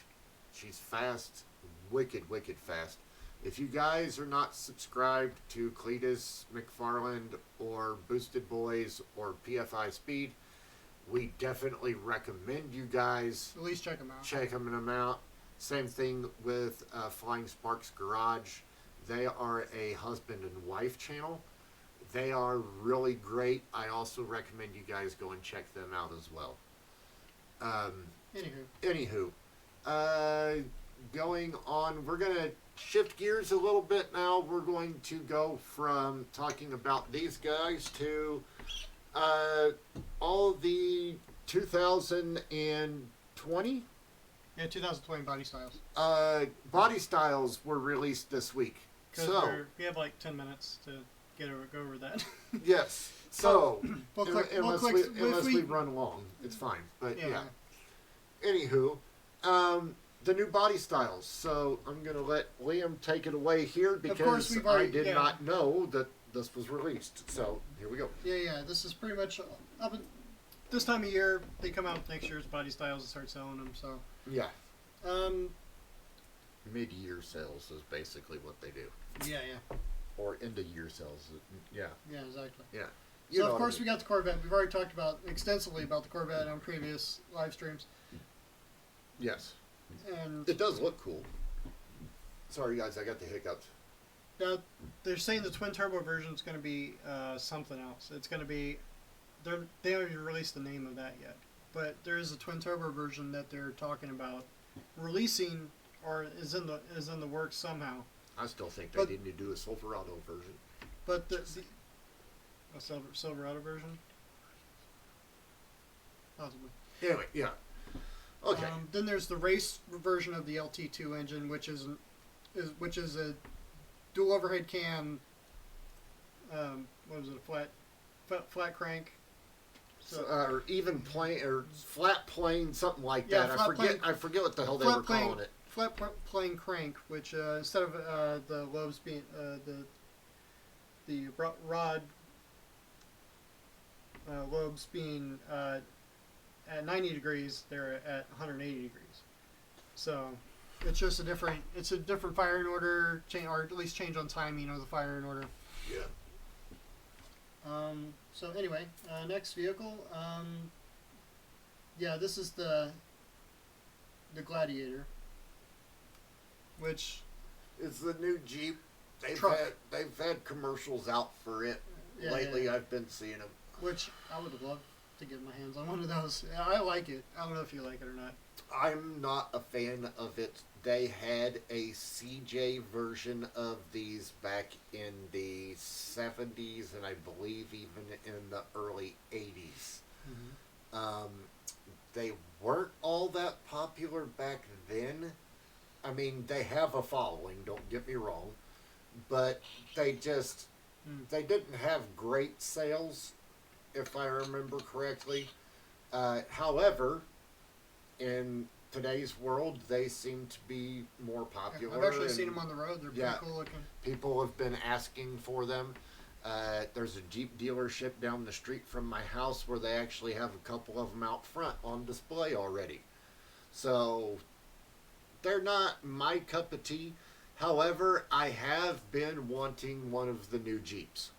She's fast, wicked fast. If you guys are not subscribed to Cletus McFarland or Boosted Boys or PFI Speed, we definitely recommend you guys at least check them out. Check them out. Same thing with Flying Sparks Garage. They are a husband and wife channel. They are really great. I also recommend you guys go and check them out as well. Anywho, going on, we're going to shift gears a little bit now. We're going to go from talking about these guys to all the 2020? Yeah, 2020 Body Styles. Body Styles were released this week. So we have like 10 minutes to go over that. Yes. So unless we run along, it's fine. But yeah. Anywho, the new Body Styles. So I'm gonna let Liam take it away here because I did not know that this was released. So here we go. Yeah. This is pretty much this time of year. They come out with next year's Body Styles and start selling them. So yeah. Mid-year sales is basically what they do. Yeah. Or end-of-year sales. Yeah. Yeah, exactly. Yeah. So of course we got the Corvette. We've already talked extensively about the Corvette on previous live streams. Yes. And it does look cool. Sorry guys, I got the hiccups. Now they're saying the twin turbo version is going to be something else. It's going to be they haven't even released the name of that yet, but there is a twin turbo version that they're talking about releasing or is in the works somehow. I still think they need to do a Silverado version. But a Silverado version? Possibly. Anyway, yeah. Okay. Then there's the race version of the LT2 engine, which is a dual overhead cam. What was it? A flat crank. Or even plane or flat plane, something like that. I forget what the hell they were calling it. Flat plane crank, which instead of the lobes being the rod lobes being at 90 degrees, they're at 180 degrees. So it's just a different firing order change, or at least change on timing of the firing order. Yeah. So anyway, next vehicle. Yeah, this is the Gladiator, which is the new Jeep. They've had commercials out for it lately. I've been seeing them. Which I would love to get my hands on one of those. I like it. I don't know if you like it or not. I'm not a fan of it. They had a CJ version of these back in the 70s and I believe even in the early 80s. Mm-hmm. They weren't all that popular back then. I mean, they have a following, don't get me wrong, but they didn't have great sales, if I remember correctly. However, in today's world, they seem to be more popular. I've actually seen them on the road. They're pretty cool looking. People have been asking for them. There's a Jeep dealership down the street from my house where they actually have a couple of them out front on display already. So they're not my cup of tea. However, I have been wanting one of the new Jeeps.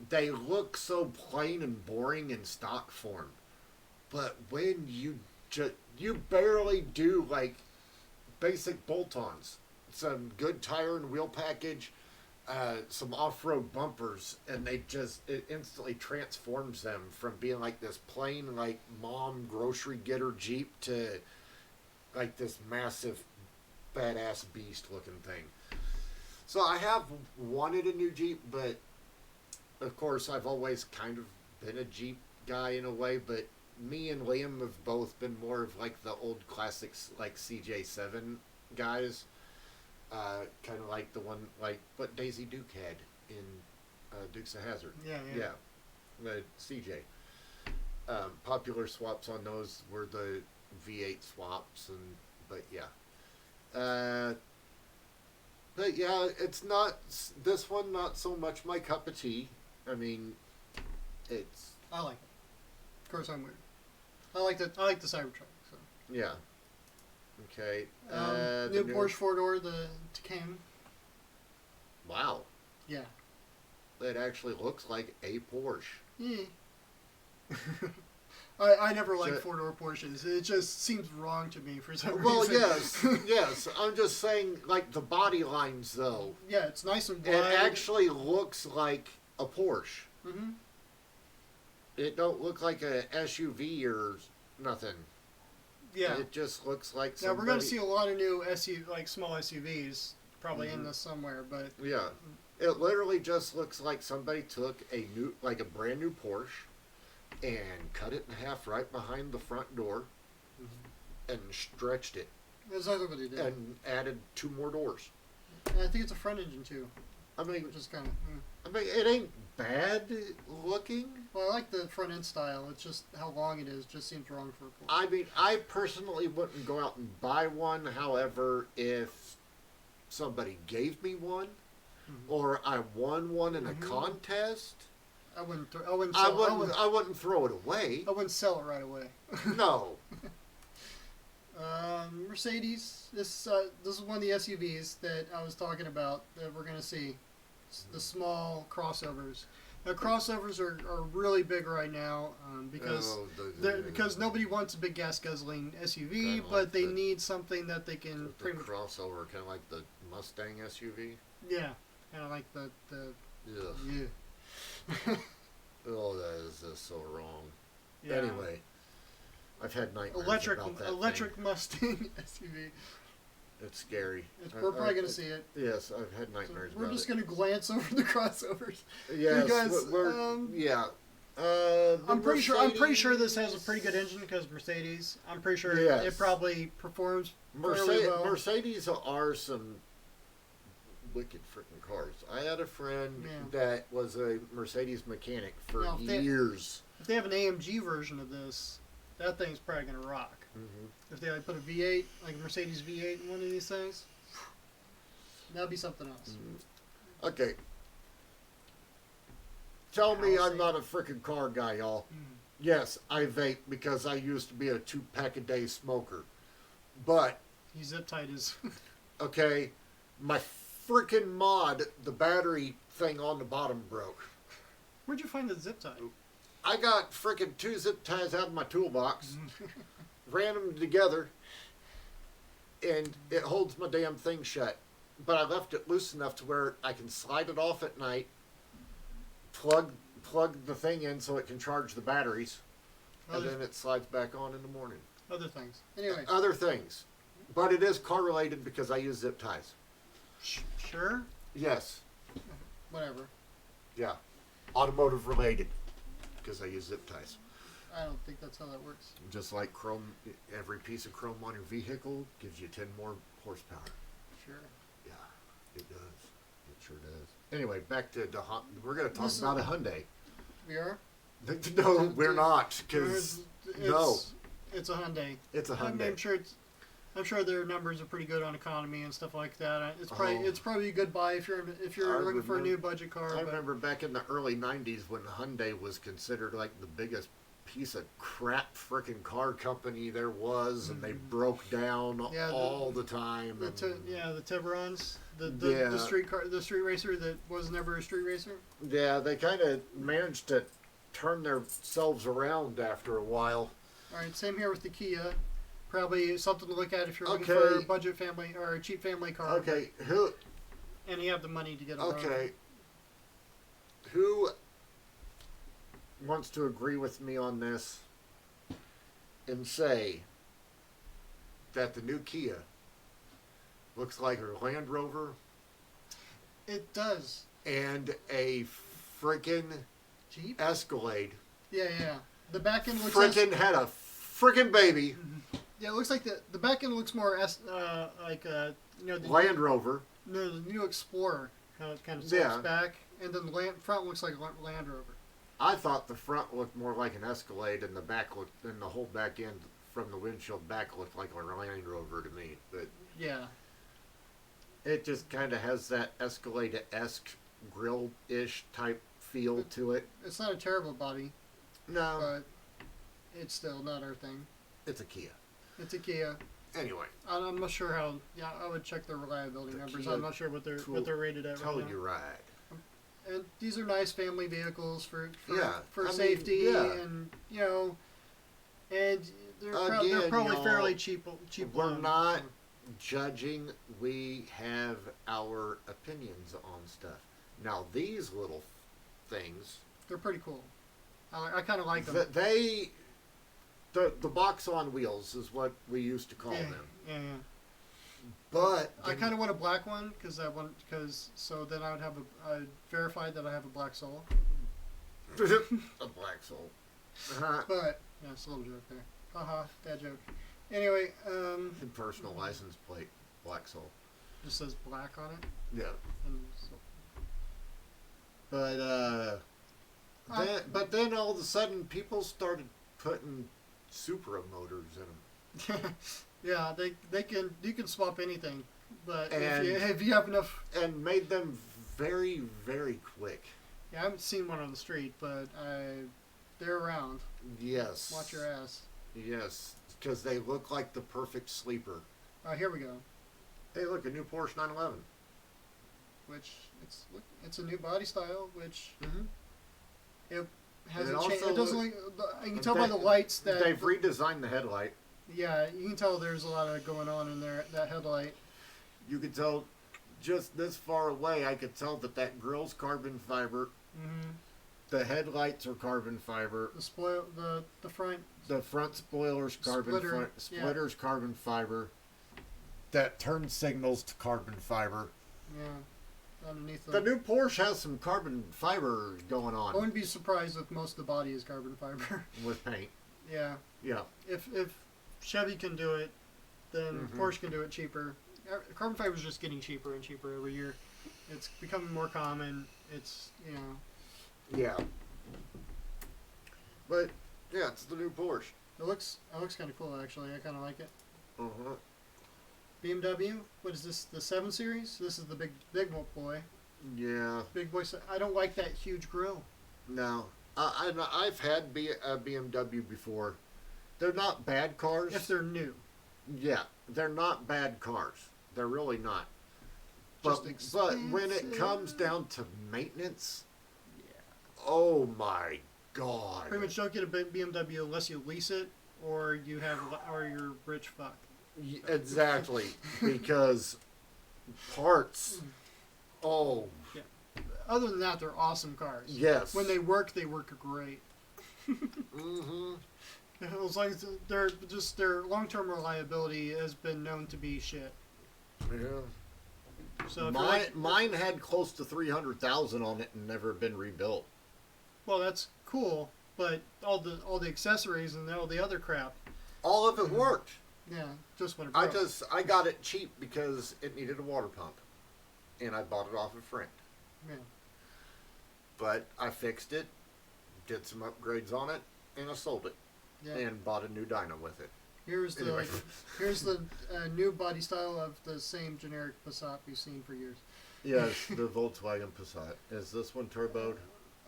They look so plain and boring in stock form. But when you barely do like basic bolt-ons, some good tire and wheel package, some off-road bumpers, and it instantly transforms them from being like this plain like mom grocery getter Jeep to like this massive badass beast looking thing. So I have wanted a new Jeep, but of course I've always kind of been a Jeep guy in a way, but me and Liam have both been more of like the old classics like CJ7 guys. Kind of like the one like what Daisy Duke had in Dukes of Hazzard. Yeah. The CJ. Popular swaps on those were the V8 swaps, but yeah. But yeah, it's not this one. Not so much my cup of tea. I mean, it's. I like it. Of course, I'm weird. I like the Cybertruck. So. Yeah. Okay. New Porsche 4-door, the Taycan. Wow. Yeah. It actually looks like a Porsche. Yeah. I never liked 4-door Porsches. It just seems wrong to me for some reason. Well, yes. I'm just saying, like, the body lines, though. Yeah, it's nice and wide. It actually looks like a Porsche. Mm-hmm. It don't look like a SUV or nothing. Yeah. It just looks like somebody... Now, we're going to see a lot of new small SUVs probably in this somewhere, but... Yeah. It literally just looks like somebody took a brand new Porsche and cut it in half right behind the front door and stretched it. That's exactly what he did. And added 2 more doors. And I think it's a front engine, too. I mean... Which is kind of... I mean, it ain't bad looking. Well, I like the front end style. It's just how long it is just seems wrong for a Porsche. I mean, I personally wouldn't go out and buy one. However, if somebody gave me one, or I won one in a contest, I wouldn't throw it away. I wouldn't sell it right away. No. Mercedes. This is one of the SUVs that I was talking about that we're going to see. The small crossovers. Now, crossovers are really big right now because nobody wants a big gas guzzling SUV, but they need something that they can pretty much crossover, kind of like the Mustang SUV. Yeah, kind of like the yeah. Oh, that is just so wrong. Yeah. Anyway, I've had nightmares about that electric thing. Mustang SUV. It's scary. We're probably going to see it. Yes, I've had nightmares about it. We're just going to glance over the crossovers. Yes, because, yeah. I'm pretty sure this has a pretty good engine because Mercedes. I'm pretty sure it probably performs fairly well. Mercedes are some wicked freaking cars. I had a friend that was a Mercedes mechanic for years. If they have an AMG version of this, that thing's probably going to rock. If they put a V8, like a Mercedes V8 in one of these things, that'd be something else. Okay. Tell me I'm not a freaking car guy, y'all. Yes, I vape because I used to be a 2-pack-a-day smoker. But... You zip tied his... Okay, my freaking mod, the battery thing on the bottom broke. Where'd you find the zip tie? I got freaking 2 zip ties out of my toolbox. Ran them together, and it holds my damn thing shut. But I left it loose enough to where I can slide it off at night, plug the thing in so it can charge the batteries, and then it slides back on in the morning. Other things. Anyway. Other things. But it is car related because I use zip ties. Sure? Yes. Whatever. Yeah. Automotive related because I use zip ties. I don't think that's how that works. Just like chrome, every piece of chrome on your vehicle gives you 10 more horsepower. Sure. Yeah, it does. It sure does. Anyway, back to we're going to talk about a Hyundai. We are? No, we're not. Because it's a Hyundai. It's a Hyundai. I'm sure it's... I'm sure their numbers are pretty good on economy and stuff like that. It's probably a good buy if you're looking for a new budget car. I remember back in the early '90s when Hyundai was considered like the biggest piece of crap frickin' car company there was, and they broke down all the time. The Tiburons, the street racer that was never a street racer. Yeah, they kind of managed to turn themselves around after a while. All right, same here with the Kia. Probably something to look at if you're looking for a budget family or a cheap family car. Okay, and you have the money to get a who wants to agree with me on this and say that the new Kia looks like a Land Rover? It does. And a freaking Jeep? Escalade. Yeah. The back end looks had a freaking baby. Mm-hmm. Yeah, it looks like the back end looks more like the Land Rover. No, the new Explorer kind of slopes back, and then the front looks like a Land Rover. I thought the front looked more like an Escalade, and the whole back end from the windshield back looked like a Land Rover to me. But yeah, it just kind of has that Escalade-esque grill-ish type feel to it. It's not a terrible body. No, but it's still not our thing. It's a Kia. It's a Kia. Anyway, I'm not sure how. Yeah, I would check their reliability numbers. Kia I'm not sure what they're rated at. Tell right now. you right. And these are nice family vehicles for I safety, mean, and and Again, they're probably fairly cheap. We're not judging. We have our opinions on stuff. Now these little things, they're pretty cool. I kind of like them. The box on wheels is what we used to call them. Yeah. But I kind of want a black one so then I would have I'd verify that I have a black soul. a black soul. But yeah, it's a little joke there. Haha, bad joke. Anyway, personal license plate, black soul. Just says black on it. Yeah. And but then all of a sudden people started putting Supra motors in them. Yeah, you can swap anything, but if you have enough, and made them very, very quick. Yeah, I haven't seen one on the street, but they're around. Yes. Watch your ass. Yes, because they look like the perfect sleeper. Here we go. Hey, look, a new Porsche 911. Which it's a new body style, which it hasn't also changed. It doesn't look. You can tell by the lights that they've redesigned the headlight. Yeah, you can tell there's a lot of going on in there. That headlight. You could tell, just this far away, I could tell that grill's carbon fiber. Mm-hmm. The headlights are carbon fiber. The front. The front spoiler's carbon fiber. Splitter's carbon fiber. That turn signals to carbon fiber. Yeah. Underneath the new Porsche has some carbon fiber going on. I wouldn't be surprised if most of the body is carbon fiber. With paint. Yeah. Yeah. If Chevy can do it, then Porsche can do it cheaper. Carbon fiber is just getting cheaper and cheaper every year. It's becoming more common. It's Yeah. But yeah, it's the new Porsche. It looks kind of cool actually. I kind of like it. Uh-huh. BMW. What is this? The 7 Series? This is the big boy. Yeah. Big boy. I don't like that huge grille. No. I've had a BMW before. They're not bad cars. If they're new. Yeah, they're not bad cars. They're really not. But when it comes down to maintenance, oh my God! Pretty much don't get a BMW unless you lease it or you're rich fuck. Exactly, because parts. Oh. Yeah. Other than that, they're awesome cars. Yes. When they work great. Mm-hmm. As long as their long-term reliability has been known to be shit. Yeah. So mine had close to 300,000 on it and never been rebuilt. Well, that's cool, but all the accessories and all the other crap. All of it worked. Yeah, just when it broke. I got it cheap because it needed a water pump, and I bought it off a friend. Yeah. But I fixed it, did some upgrades on it, and I sold it. Yeah. And bought a new dyno with it. Here's the Anyway. here's the new body style of the same generic Passat we've seen for years. Yes, the Volkswagen Passat. Is this one turboed?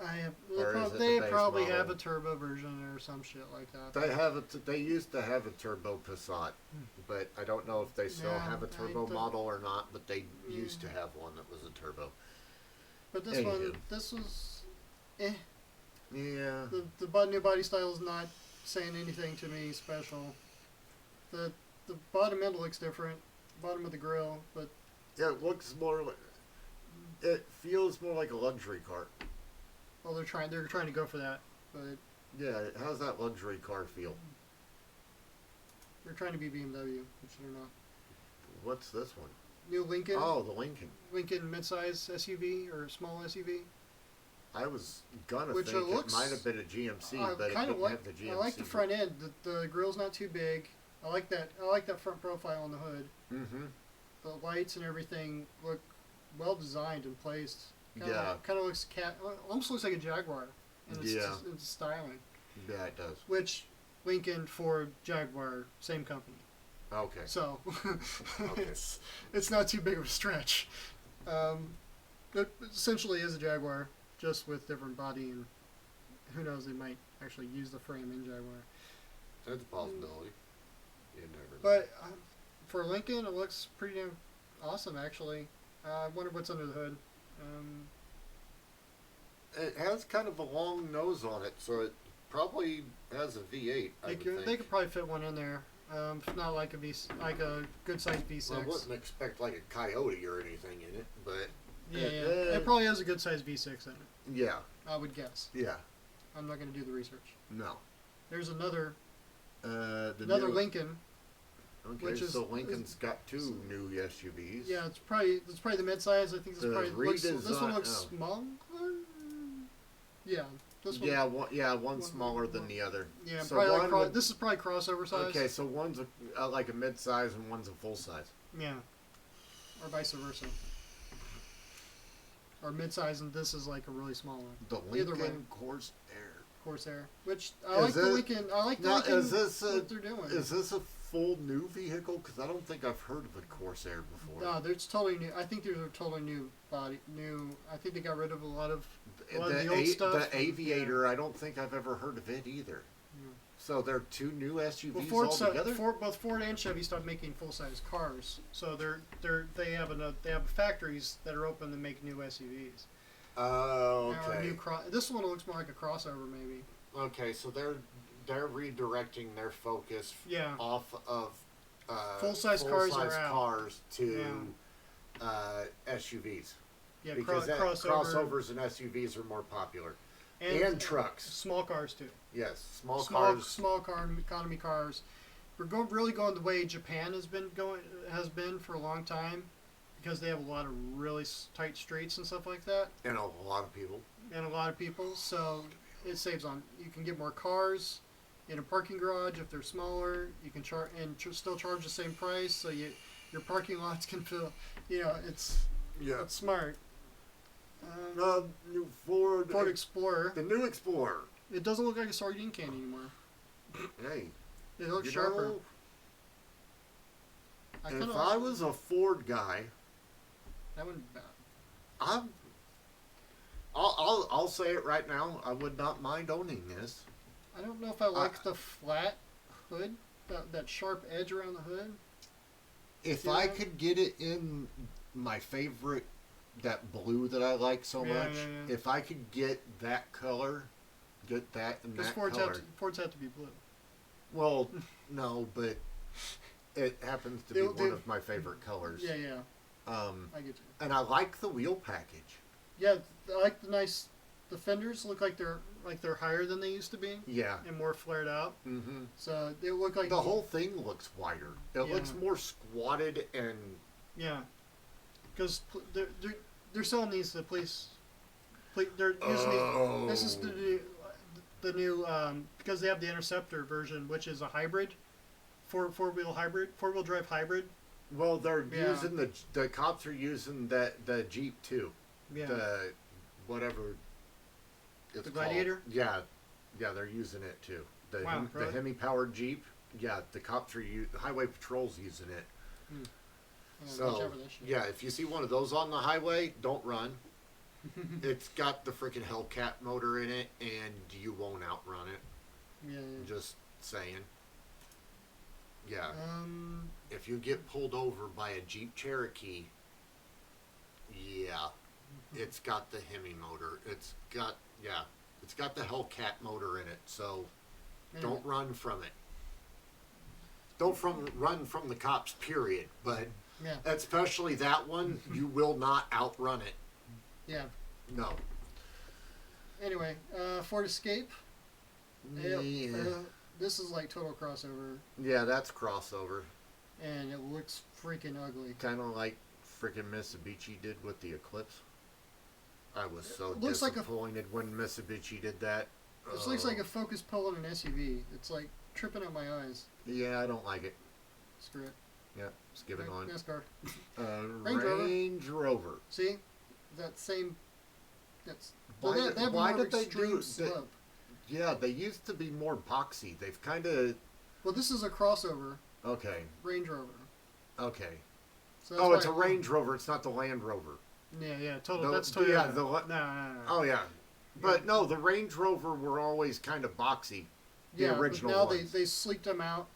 I have. Or is it the They base probably model? have a turbo version or some shit like that. They have it. They used to have a turbo Passat, but I don't know if they still Yeah, have a turbo I- model or not. But they used to have one that was a turbo. But this Anywho. one, this was, eh. Yeah. The new body style is not saying anything to me special. The bottom end looks different, bottom of the grill, but Yeah, it looks more like. It feels more like a luxury car. well, they're trying to go for that, but Yeah, how's that luxury car feel? they're trying to be BMW, which they're not. What's this one? New Lincoln, Oh, the Lincoln. Lincoln midsize SUV or small SUV. I was gonna Which think it looks- it might have been a GMC, but it kind didn't of have the GMC. I like the front end. The grill's not too big. I like that front profile on the hood. Mm-hmm. The lights and everything look well designed and placed. Yeah. Kind of looks almost looks like a Jaguar. And Yeah. It's styling. Yeah, it does. Which Lincoln, Ford, Jaguar, same company. Okay. So Okay. it's not too big of a stretch. It essentially is a Jaguar, just with different body, and who knows, they might actually use the frame in Jaguar. That's a possibility. You never know. But for Lincoln, it looks pretty damn awesome, actually. I wonder what's under the hood. It has kind of a long nose on it, so it probably has a V8. They could probably fit one in there. If not like like a good sized V6. Well, I wouldn't expect like a Coyote or anything in it, but Yeah, Yeah. it probably has a good sized V6 in it. Yeah. I would guess. Yeah. I'm not going to do the research. No. There's another The new, Lincoln. Okay, which is- so Lincoln's got two new SUVs. Yeah, it's probably the midsize. I think this The probably looks, this one redesign- looks oh. small. Yeah, this one. One's one- smaller than the other. Yeah, So probably one like would- this is probably crossover size. Okay, so one's like a mid-size and one's a full-size. Yeah, or vice versa. Or midsize, and this is like a really small one. The Either way. Lincoln Corsair. Corsair, which I Is like the it- Lincoln. I like the Now, Lincoln. is this what they're doing. is this a full new vehicle? Because I don't think I've heard of a Corsair before. No, it's totally new. I think there's a totally new body. I think they got rid of a lot of the old stuff. The Aviator, I don't think I've ever heard of it either. Yeah. So they're two new SUVs Well, altogether. both Ford and Chevy stopped making full size cars, so they have factories that are open to make new SUVs. Oh, Or okay. this one looks more like a crossover, maybe. okay, so they're redirecting their focus Yeah. off of Full-size cars are out. cars to SUVs Yeah, because crossover crossovers and SUVs are more popular, and trucks. small cars too. Yes, small cars. small car economy cars. We're really going the way Japan has been for a long time, because they have a lot of really tight streets and stuff like that, And a lot of people. and a lot of people. So it saves on. You can get more cars in a parking garage if they're smaller. You can still charge the same price, so your parking lots can fill. It's smart. New Ford Explorer. the new Explorer. It doesn't look like a sardine can anymore. Hey, It looks you sharper. know, Kinda if like I was a Ford guy, that wouldn't be bad. I'll say it right now. I would not mind owning this. I don't know if I like the flat hood, that sharp edge around the hood. If Yeah. I could get it in my favorite, that blue that I like so Yeah, much, yeah, yeah. if I could get that color, get that in Because that Fords color. Fords have to be blue. Well, no, but it happens to be They- one of my favorite colors. Yeah, yeah, Um, I get you. and I like the wheel package. Yeah, I like the fenders look like they're higher than they used to be Yeah. and more flared out. Mm-hmm. So they look like The whole thing looks wider. It looks Yeah. more squatted and Yeah, because they're selling these to police. They're using these. This is the new because they have the Interceptor version, which is a hybrid, four wheel drive hybrid. well, they're Yeah. using the cops are using the Jeep too. Yeah, The whatever it's The called. Gladiator? Yeah, they're using it too. The Wow, the really? Hemi powered Jeep. Yeah, the cops are the highway patrol's using it. Watch So out for that shit. yeah, if you see one of those on the highway, don't run. It's got the freaking Hellcat motor in it, and you won't outrun it. Yeah. Just saying. Yeah. Um. If you get pulled over by a Jeep Cherokee, yeah, it's got the Hemi motor. It's got the Hellcat motor in it. So don't run from it. Don't run from the cops. Period. But especially that one, you will not outrun it. Yeah. No. Anyway, Ford Escape. Yeah. This is like total crossover, Yeah, that's crossover. and it looks freaking ugly. Kind of like freaking Mitsubishi did with the Eclipse. I was so It looks like a- disappointed when Mitsubishi did that. This looks like a Focus Polo in an SUV. It's like tripping up my eyes. Yeah, I don't like it. Screw it. Yeah, just give it on. NASCAR. Range Rover. See, that same. That's. Why Well, that'd be why more did they extreme do that? slope. Yeah, they used to be more boxy. They've kind of Well, this is a crossover okay. Range Rover. Okay. So that's Oh, why it's a Range Rover. It's not the Land Rover. Yeah, total. The- That's Toyota. yeah, no. Oh yeah, but no, the Range Rover were always kind of boxy. The original but now ones. they sleeked them out,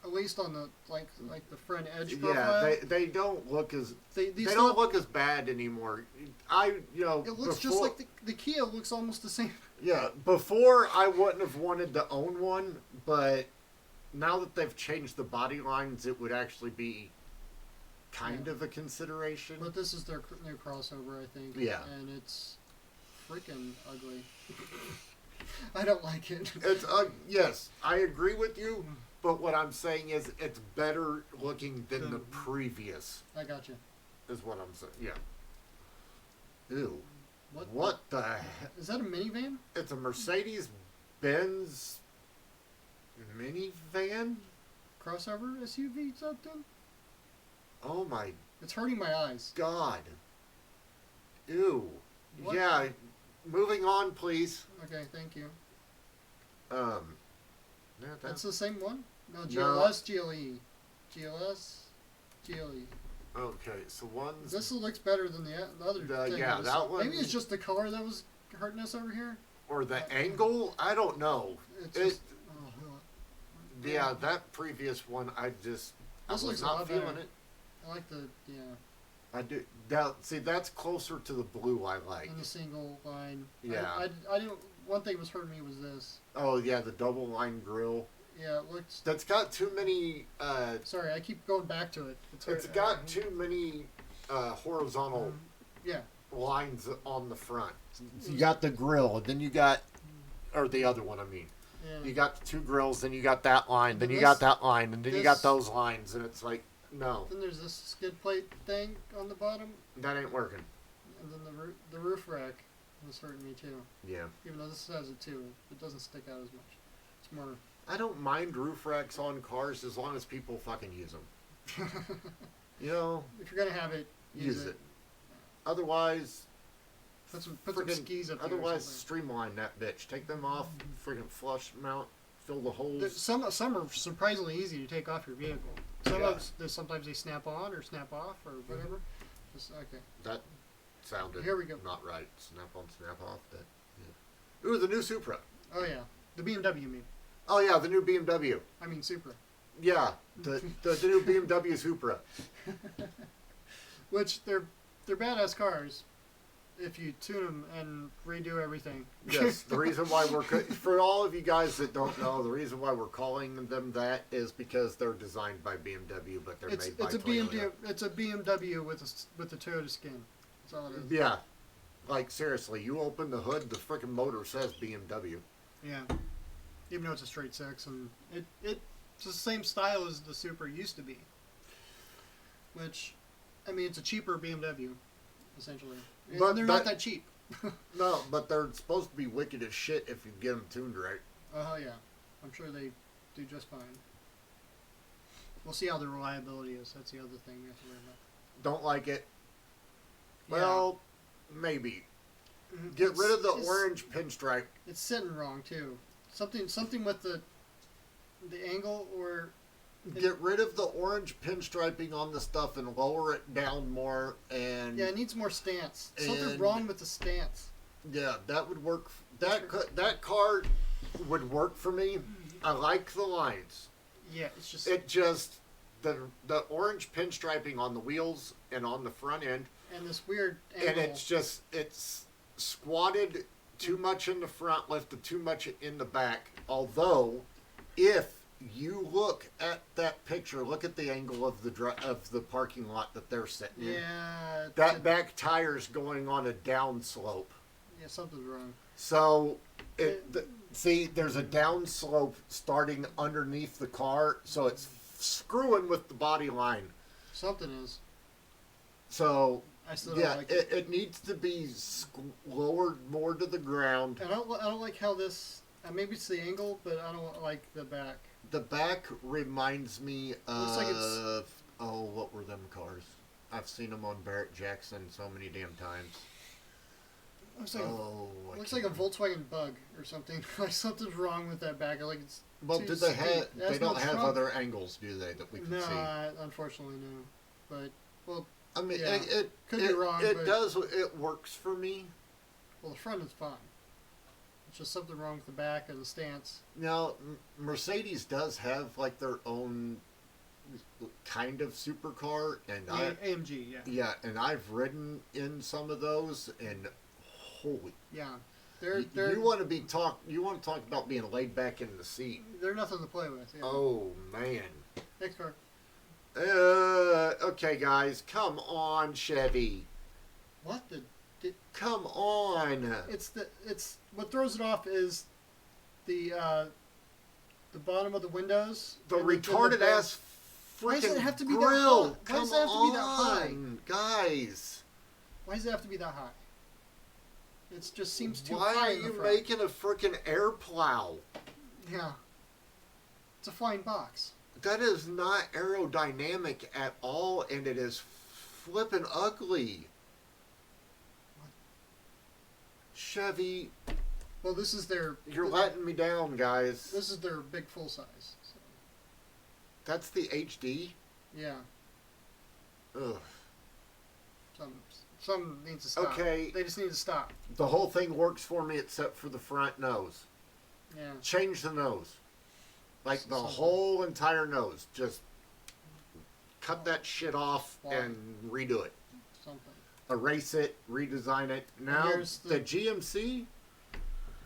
at least on the like the front edge Yeah, profile. they don't look as They they still- don't look as bad anymore. It looks just like the Kia looks almost the same. Yeah, before I wouldn't have wanted to own one, but now that they've changed the body lines, it would actually be kind of a consideration. But this is their new crossover, I think. Yeah. And it's freaking ugly. I don't like it. It's yes, I agree with you, but what I'm saying is it's better looking than the previous. I got you. Is what I'm saying. Yeah. Ew. What? What the heck? Is that a minivan? It's a Mercedes-Benz minivan? Crossover SUV something? Oh my It's hurting my eyes. God. Ew. What? Yeah. Moving on, please. Okay, thank you. Yeah, That's the same one? No, GLS, GLE. GLS, GLE. okay. So one's This looks better than the other thing. yeah, I was- that one- Maybe it's just the color that was hurting us over here. or the angle. I don't know. It's It- just. Oh, Yeah, that previous one, I This was looks a not lot feeling better. it. I like the I do. That, see, that's closer to the blue I like. in the single line. Yeah. I didn't. One thing was hurting me was this. Oh yeah, the double line grill. Yeah, it looks. That's got too many. Sorry, I keep going back to it. It's got too many horizontal Yeah. lines on the front. You got the grill, and then you got, or the other one. I mean, Yeah. you got the two grills, then you got that line, then you This- got that line, and then you got this- those lines, and it's like, no, Then there's this skid plate thing on the bottom, that ain't working. and then the roof rack was hurting me too. Yeah. Even though this has it too, it doesn't stick out as much. It's more. I don't mind roof racks on cars as long as people fucking use them. You know, If you're gonna have it, use it. Otherwise, Put some friggin- skis up there. or otherwise something. streamline that bitch. Take them off, friggin' flush mount, fill the holes. Some are surprisingly easy to take off your vehicle. Sometimes they snap on or snap off or whatever. Okay. That sounded Here we go. not right. Snap on, snap off. That. Yeah. Ooh, the new Supra. Oh yeah, the BMW. You mean? Oh yeah, the new BMW. I mean Supra. Yeah, the new BMW Supra. Which they're badass cars, if you tune them and redo everything. Yes, the reason why for all of you guys that don't know, the reason why we're calling them that is because they're designed by BMW, but they're made by Toyota. It's a BMW with a Toyota skin. That's all it is. Yeah, like seriously, you open the hood, the freaking motor says BMW. Yeah. Even though it's a straight six, and it's the same style as the Supra used to be. Which, I mean, it's a cheaper BMW, essentially. But they're not that cheap. No, but they're supposed to be wicked as shit if you get them tuned right. Oh yeah, I'm sure they do just fine. We'll see how the reliability is. That's the other thing we have to worry about. Don't like it. Yeah. Well, maybe. Get rid of the It's- orange pinstripe. It's sitting wrong too. Something with the the angle or Get rid of the orange pinstriping on the stuff and lower it down more. And yeah, it needs more stance. Something and- wrong with the stance. yeah, that would work. That car would work for me. I like the lines. Yeah, it's just It just the orange pinstriping on the wheels and on the front end, and this weird angle. and it's squatted too much in the front, lifted too much in the back. Although, if you look at that picture, look at the angle of the parking lot that they're sitting in. Yeah, That back tire's going on a down slope. yeah, something's wrong. So, see, there's a down slope starting underneath the car, so it's screwing with the body line. Something is. So, I still don't yeah, like it. it needs to be lowered more to the ground. I don't like how this. Maybe it's the angle, but I don't like the back. The back reminds me of Looks like it's- what were them cars? I've seen them on Barrett Jackson so many damn times. Looks like I looks like a can't Volkswagen Bug or something. Like something's wrong with that back. Like it's Well, too do they steep. have? It has They don't no have trunk. other angles, do they? That we can No, see. unfortunately no. But well, I mean, yeah. it Could be wrong, It but- does. It works for me. the front is fine. It's just something wrong with the back and the stance. Now, Mercedes does have like their own kind of supercar, and AMG, yeah, and I've ridden in some of those, and holy, yeah. They're you want to talk about being laid back in the seat. they're nothing to play with. Yeah. Oh man. Next car. Okay, guys, come on, Chevy, What the? come on. It's what throws it off is the bottom of the windows. The and retarded the- ass Why does it freaking have to be that grill. high? Why Come does it have to be that high? on, guys. Why does it have to be that high? It just seems too Why high are in the you front. making a freaking air plow? Yeah. It's a flying box. That is not aerodynamic at all, and it is flipping ugly. Chevy, Well, this is their. you're letting me down, guys. This is their big full size. So, That's the HD? yeah. Ugh. Some needs to stop. Okay. They just need to stop. The whole thing works for me except for the front nose. Yeah. Change the nose. Like the Something. whole entire nose. Just cut that shit off Why? and redo it. Something. Erase it, redesign it. Now, here's the the- GMC,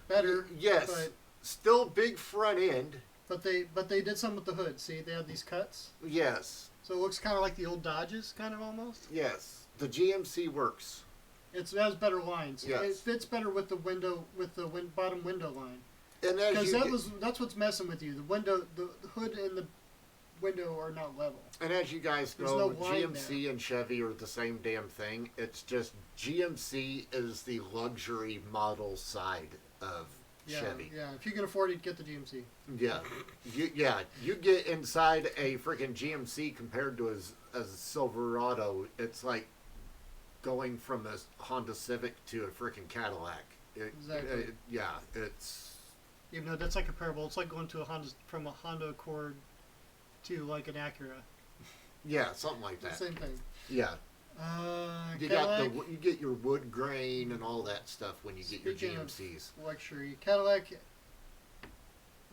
Better. yes, But still big front end. but they did some with the hood. See, they had these cuts, Yes, so it looks kind of like the old Dodges, kind of almost. yes. The GMC works. It has better lines. Yes. It fits better with the window bottom window line. And as Because you that's what's messing with you. The window, the hood and the window are not level. and as you guys There's know, no line GMC and Chevy are the same damn thing. It's just GMC is the luxury model side of Yeah, Chevy. yeah. If you can afford it, get the GMC. Yeah, you get inside a freaking GMC compared to a Silverado. It's like going from a Honda Civic to a freaking Cadillac. Exactly. Yeah, it's Even though that's not comparable, it's like going to from a Honda Accord to like an Acura. yeah, something like It's the that. same thing. Yeah, you Cadillac, got you get your wood grain and all that stuff when you get your Speaking of- GMCs. luxury Cadillac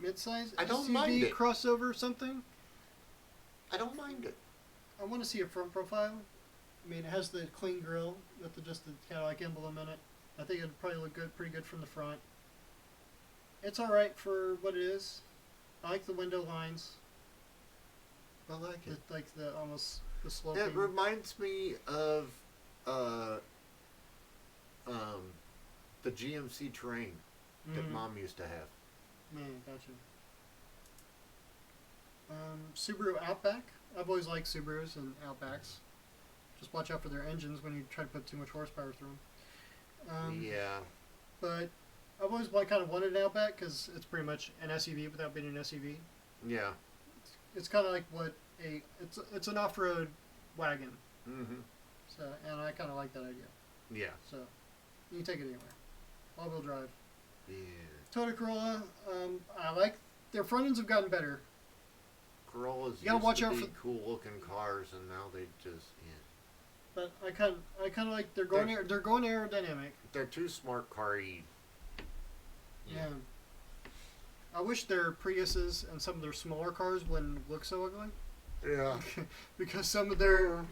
midsize I don't SUV mind it. crossover or something. I don't mind it. I want to see a front profile. I mean, it has the clean grille with just the Cadillac emblem in it. I think it'd probably look good, pretty good from the front. It's all right for what it is. I like the window lines, I like it. like the almost the sloping. It reminds me of the GMC Terrain that Mhm. Mom used to have. Man, gotcha. Subaru Outback. I've always liked Subarus and Outbacks. Just watch out for their engines when you try to put too much horsepower through them. Yeah. But I've always kind of wanted an Outback because it's pretty much an SUV without being an SUV. Yeah. It's kind of like it's an off-road wagon. Mm-hmm. So, and I kind of like that idea. Yeah. So you can take it anywhere. All-wheel drive. Yeah. Toyota Corolla. I like their front ends have gotten better. Corollas You gotta used watch to out be for- cool looking cars, and now they just But I kind of like they're going aerodynamic. they're too smart car-y. Yeah. I wish their Priuses and some of their smaller cars wouldn't look so ugly. Yeah. because some of their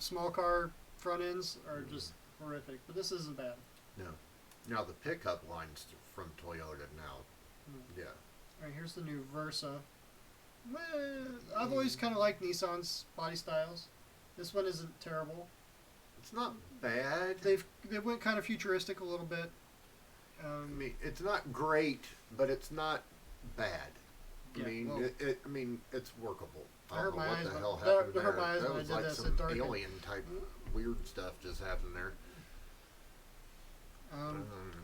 small car front ends are just horrific. But this isn't bad. No. Now the pickup lines from Toyota now. Hmm. Yeah. All right, here's the new Versa. I've always kind of liked Nissan's body styles. This one isn't terrible. It's not bad. They went kind of futuristic a little bit. I mean, it's not great, but it's not bad. Yeah, I mean, well- I mean, it's workable. I I hurt don't know my what eyes the when- hell that- happened that hurt there. my eyes That when I was did like this at some dark. alien type weird stuff just happened there.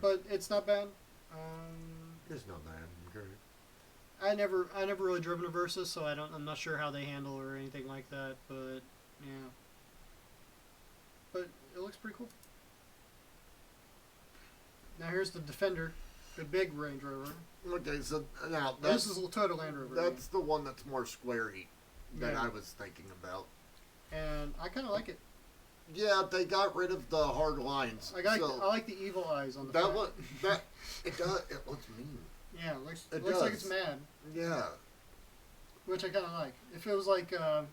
But it's not bad. It's not bad. Great. I never really driven a Versa, so I'm not sure how they handle or anything like that. But yeah, but it looks pretty cool. Now here's the Defender, the big Range Rover. Okay, so now This is a Toyota Land Rover. that's the one that's more squarey that Yeah. I was thinking about. And I kind of like it. Yeah, they got rid of the hard lines. I so like the evil eyes on the that front. one that it does it looks mean. Yeah, It looks like does. it's mad, Yeah. which I kind of like. If it was like, it'd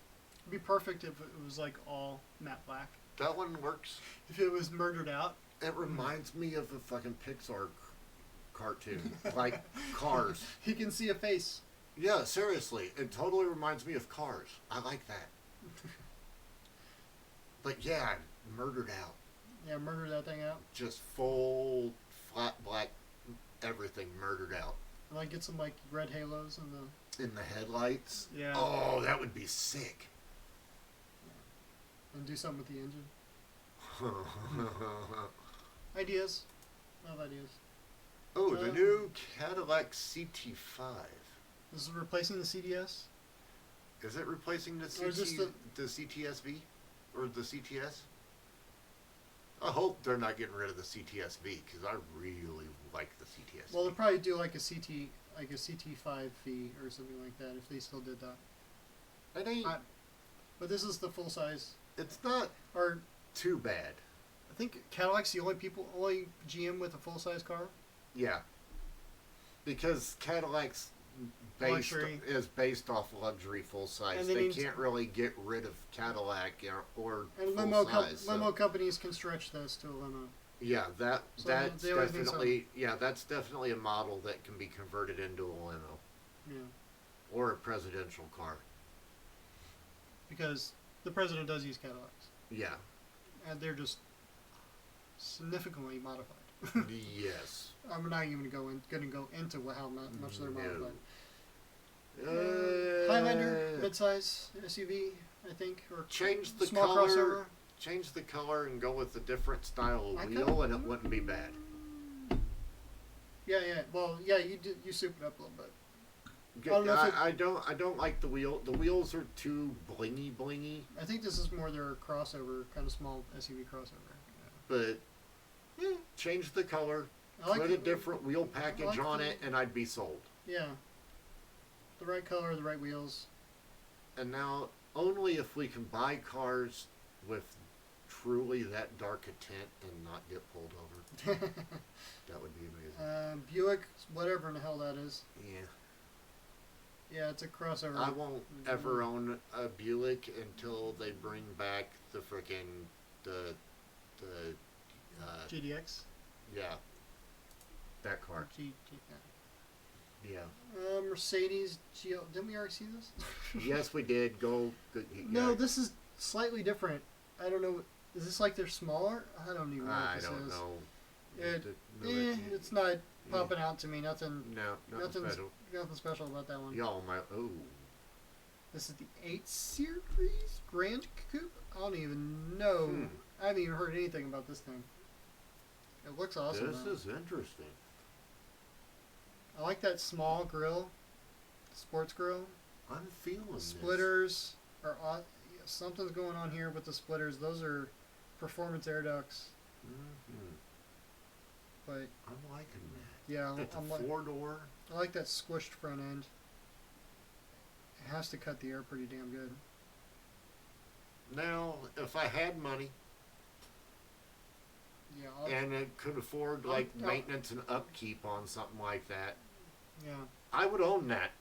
be perfect if it was like all matte black. That one works. If it was murdered out. It reminds me of a fucking Pixar cartoon, like Cars. He can see a face. Yeah, seriously, it totally reminds me of Cars. I like that. But yeah, murdered out. Yeah, murder that thing out. Just full flat black, everything murdered out. And like get some like red halos in In the headlights. Yeah. Oh, that would be sick. and do something with the engine. Ideas. I have ideas. Oh, the new Cadillac CT5. This is replacing the CDS. Is it replacing the Or is this the CTSV? Or the CTS? I hope they're not getting rid of the CTSV because I really like the CTSV. Well, they'll probably do like a CT5V or something like that if they still did that. It ain't. But this is the full size. It's not Or too bad. I think Cadillac's the only GM with a full size car. Yeah. Because Cadillac's Luxury. is based off luxury full size. And They then can't really get rid of Cadillac or And full size. limo companies can stretch this to a limo. Yeah, So that's they always need that's definitely a model that can be converted into a limo Yeah, or a presidential car. because the president does use Cadillacs, Yeah. and they're just significantly modified. Yes. I'm not even going to go into how much they're No. modified. Uh, Highlander, midsize SUV, I think, or Change the small color. crossover. Change the color and go with a different style I of kinda- wheel, and it wouldn't be bad. Yeah. Well, yeah, you soup it up a little bit. Good. know if I don't like the wheel. The wheels are too blingy, I think this is more their crossover, kind of small SUV crossover. but Yeah, change the color, I like put a the- different wheel package like on the- it, and I'd be sold. Yeah. The right color, the right wheels. And now, only if we can buy cars with truly that dark a tint and not get pulled over, that would be amazing. Buick, whatever in the hell that is. Yeah. Yeah, it's a crossover. I won't ever own a Buick until they bring back the frickin' the GDX. yeah, that car. Yeah. Mercedes GL. Didn't we already see this? Yes, we did. Go. No, yeah. this is slightly different. I don't know. Is this like they're smaller? I don't even know what I this don't is. know. It's not popping out to me. Nothing. No, nothing special. Nothing special about that one. Y'all might. Oh. This is the 8 Series Grand Coupe. I don't even know. I haven't even heard anything about this thing. It looks awesome. This though. is interesting. I like that small grill, sports grill. I'm feeling this. Splitters are something's going on here with the splitters. Those are performance air ducts, Mm-hmm. but I'm liking that. yeah, It's a I'm like 4-door. I like that squished front end. It has to cut the air pretty damn good. Now, if I had money Yeah. and it could afford maintenance and upkeep on something like that, Yeah. I would own that.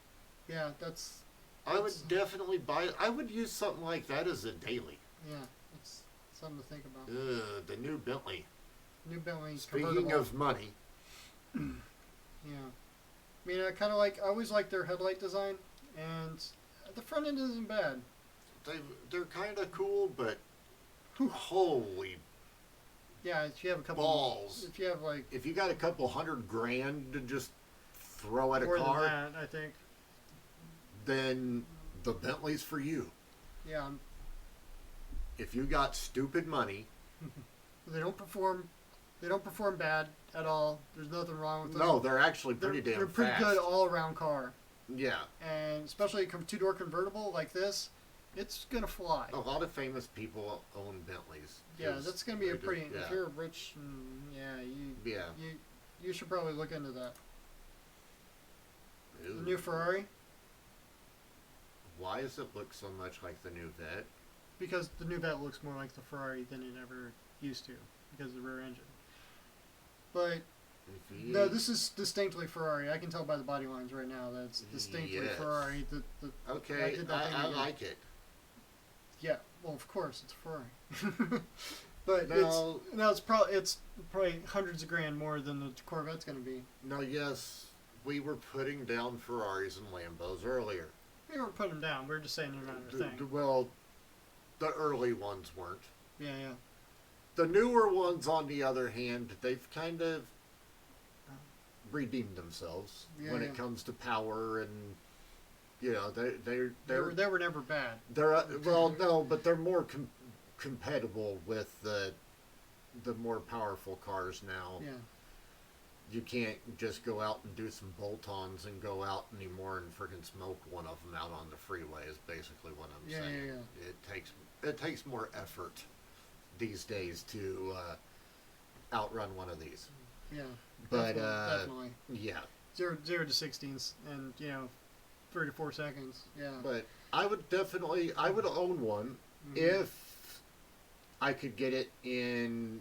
Yeah. That's. I would definitely buy it. I would use something like that as a daily. Yeah. It's something to think about. The new Bentley. New Bentley. Speaking convertible. of money, Yeah. I mean, I always like their headlight design, and the front end isn't bad. they're kind of cool, but holy Yeah, if you have a couple balls! if you have like If you got a couple $100,000 to just throw at a more car, than that, I think. then the Bentley's for you. Yeah, If you got stupid money, they don't perform. They don't perform bad at all. There's nothing wrong with them. no, they're actually they're pretty damn they're pretty fast. good all around car, Yeah, and especially a two-door convertible like this, it's gonna fly. a lot of famous people own Bentleys. Yeah, 'cause that's gonna be a they do- pretty. yeah. If you're rich, Yeah. you should probably look into that. The Ooh. new Ferrari, Why does it look so much like the new Vet? because the new Vet looks more like the Ferrari than it ever used to, because of the rear engine. But If you, no, this is distinctly Ferrari. I can tell by the body lines right now that it's distinctly Yes. Ferrari. okay, I did that thing I again. like it. Yeah, well, of course, it's a Ferrari. But No. it's probably hundreds of grand more than the Corvette's going to be. Now, yes, we were putting down Ferraris and Lambos earlier. We weren't putting them down. We were just saying they're not a thing. Well, the early ones weren't. Yeah, yeah. The newer ones, on the other hand, they've kind of redeemed themselves Yeah, when yeah. it comes to power and, you know, They were never bad. they're well, no, but they're more compatible with the more powerful cars now. Yeah. You can't just go out and do some bolt-ons and go out anymore and freaking smoke one of them out on the freeway. Is basically what I'm Yeah, saying. yeah, yeah. It takes more effort these days to outrun one of these. Yeah. But definitely. yeah. 0 to 16s and 3 to 4 seconds. Yeah. But I would own one Mhm. if I could get it in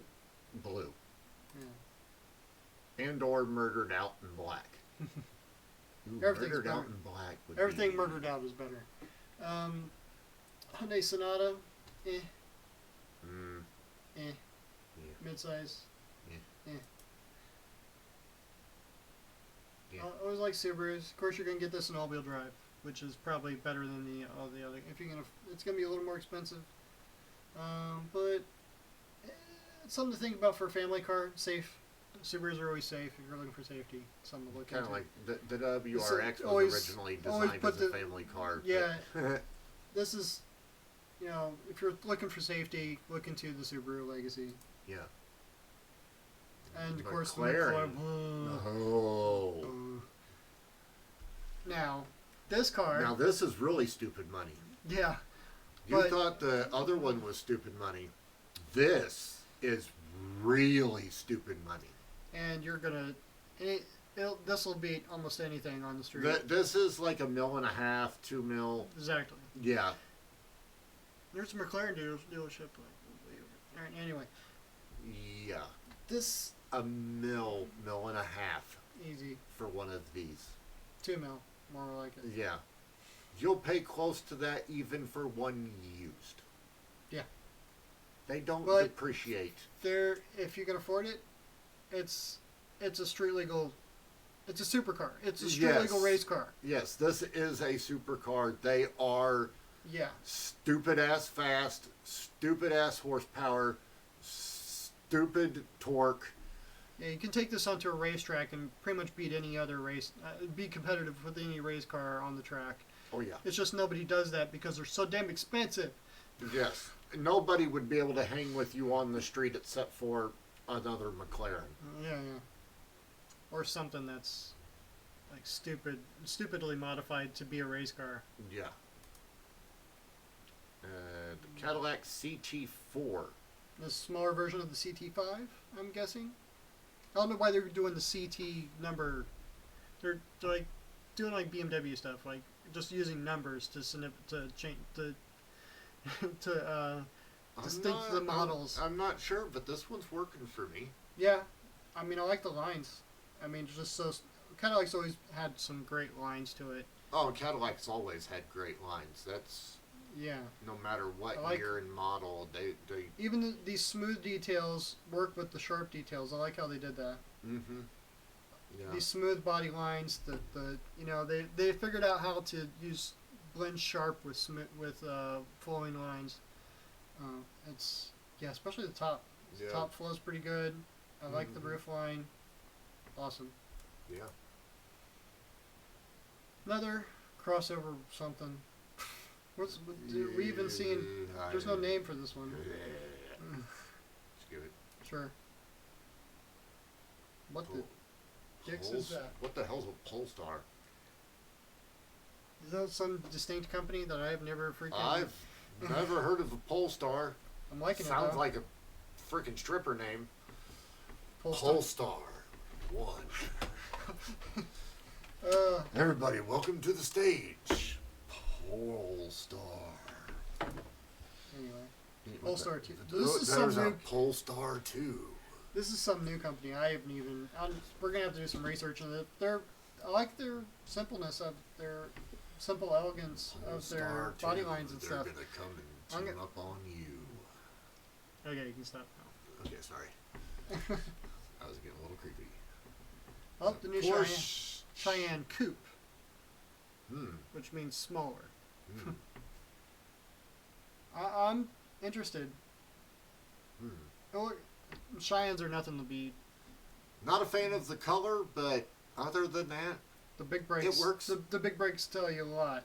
blue. Yeah. And or murdered out in black. Ooh, Everything's murdered out better. in black would Everything be, murdered out is better. Hyundai Sonata, Mm, yeah. midsize. Yeah. Yeah. I always like Subarus. Of course, you're gonna get this in all-wheel drive, which is probably better than all the other. If you're gonna, it's gonna be a little more expensive, but it's something to think about for a family car. Safe. Subarus are always safe if you're looking for safety. Something to look Kind of into. like the WRX was always- originally always designed put as a the- family car. Yeah. but- This is, if you're looking for safety, look into the Subaru Legacy. yeah. And of course, the McLaren. McLaren. No. Now, this car. Now this is really stupid money. Yeah. You But- thought the other one was stupid money. This is really stupid money. And you're gonna, this will beat almost anything on the street. This is like $1.5 million, $2 million. Exactly. Yeah. There's a McLaren dealership. All right, anyway, Yeah. this $1.5 million easy for one of these. 2 mil, more like it. Yeah. You'll pay close to that even for one used. Yeah. They don't But- depreciate. If you can afford it, it's a street legal. It's a supercar. It's a street Yes. legal race car. Yes, this is a supercar. They are Yeah. stupid ass fast, stupid ass horsepower, stupid torque. Yeah, you can take this onto a racetrack and pretty much beat any other race, be competitive with any race car on the track. Oh yeah. It's just nobody does that because they're so damn expensive. Yes. Nobody would be able to hang with you on the street except for another McLaren. Yeah, yeah. Or something that's like stupidly modified to be a race car. Yeah. The Cadillac CT4. The smaller version of the CT5, I'm guessing. I don't know why they're doing the CT number. They're like doing like BMW stuff, like just using numbers to change to distinct the models. I'm not sure, but this one's working for me. Yeah, I mean I like the lines. I mean just so Cadillac's always had some great lines to it. Oh, Cadillac's always had great lines. That's no matter what year and model, they even these smooth details work with the sharp details. I like how they did that. Mm-hmm. Yeah. These smooth body lines, they figured out how to blend sharp with flowing lines. Especially the top. The top flow's pretty good. I like the roof line. Awesome. Yeah. Another crossover something. We even seen? There's no name for this one. Let's give it. Sure. What the dicks is that? What the hell's a Polestar? Is that some distinct company that I've never freaking... I've never heard of a Polestar. I'm liking Sounds it, though. like a freaking stripper name. Polestar. Polestar 1. Everybody, welcome to the stage. Polestar. Anyway. Polestar 2. There's a Polestar 2. This is some new company. I haven't even... we're going to have to do some research on it. I like their simpleness of their... simple elegance of their body lines and stuff. They're going to come and team up on you. Okay, you can stop now. Okay, sorry. I was getting a little creepy. Oh, the new Cheyenne Coupe. Which means smaller. I'm interested. Cheyennes are nothing to beat. Not a fan of the color, but other than that, the big brakes. It works. The big brakes tell you a lot.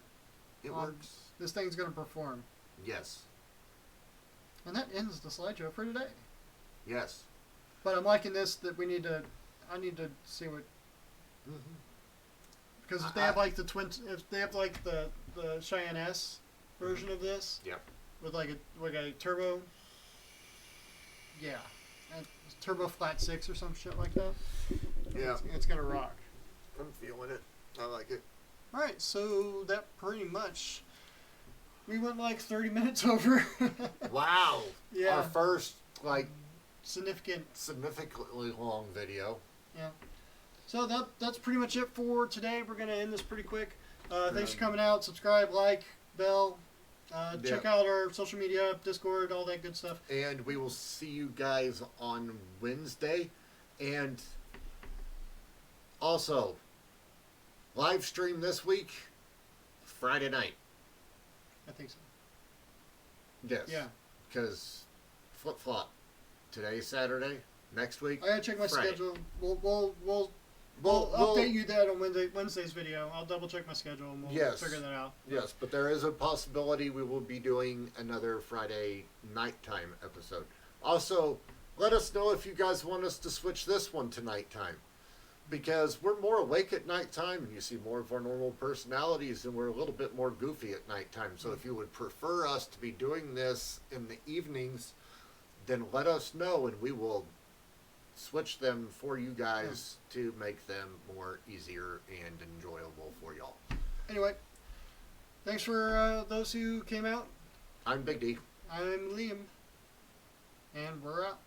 It works. This thing's going to perform. Yes. And that ends the slideshow for today. Yes. But I'm liking this. That I need to see what. Because if they have like the Cheyenne S version of this, with like a turbo, and turbo flat 6 or some shit like that, it's gonna rock. I'm feeling it. I like it. All right, so that pretty much we went like 30 minutes over. Wow. Yeah. Our first significantly long video. Yeah. So that's pretty much it for today. We're going to end this pretty quick. Thanks for coming out. Subscribe, like, bell. Check out our social media, Discord, all that good stuff. And we will see you guys on Wednesday. And also, live stream this week, Friday night. I think so. Yes. Yeah. Because flip-flop. Today's Saturday. Next week, I gotta check my Friday. schedule. We'll update you that on Wednesday's video. I'll double check my schedule and we'll figure that out. Yes, but there is a possibility we will be doing another Friday nighttime episode. Also, let us know if you guys want us to switch this one to nighttime. Because we're more awake at nighttime and you see more of our normal personalities and we're a little bit more goofy at nighttime. So if you would prefer us to be doing this in the evenings, then let us know and we will switch them for you guys to make them more easier and enjoyable for y'all. Anyway, thanks for those who came out. I'm Big D. I'm Liam. And we're out.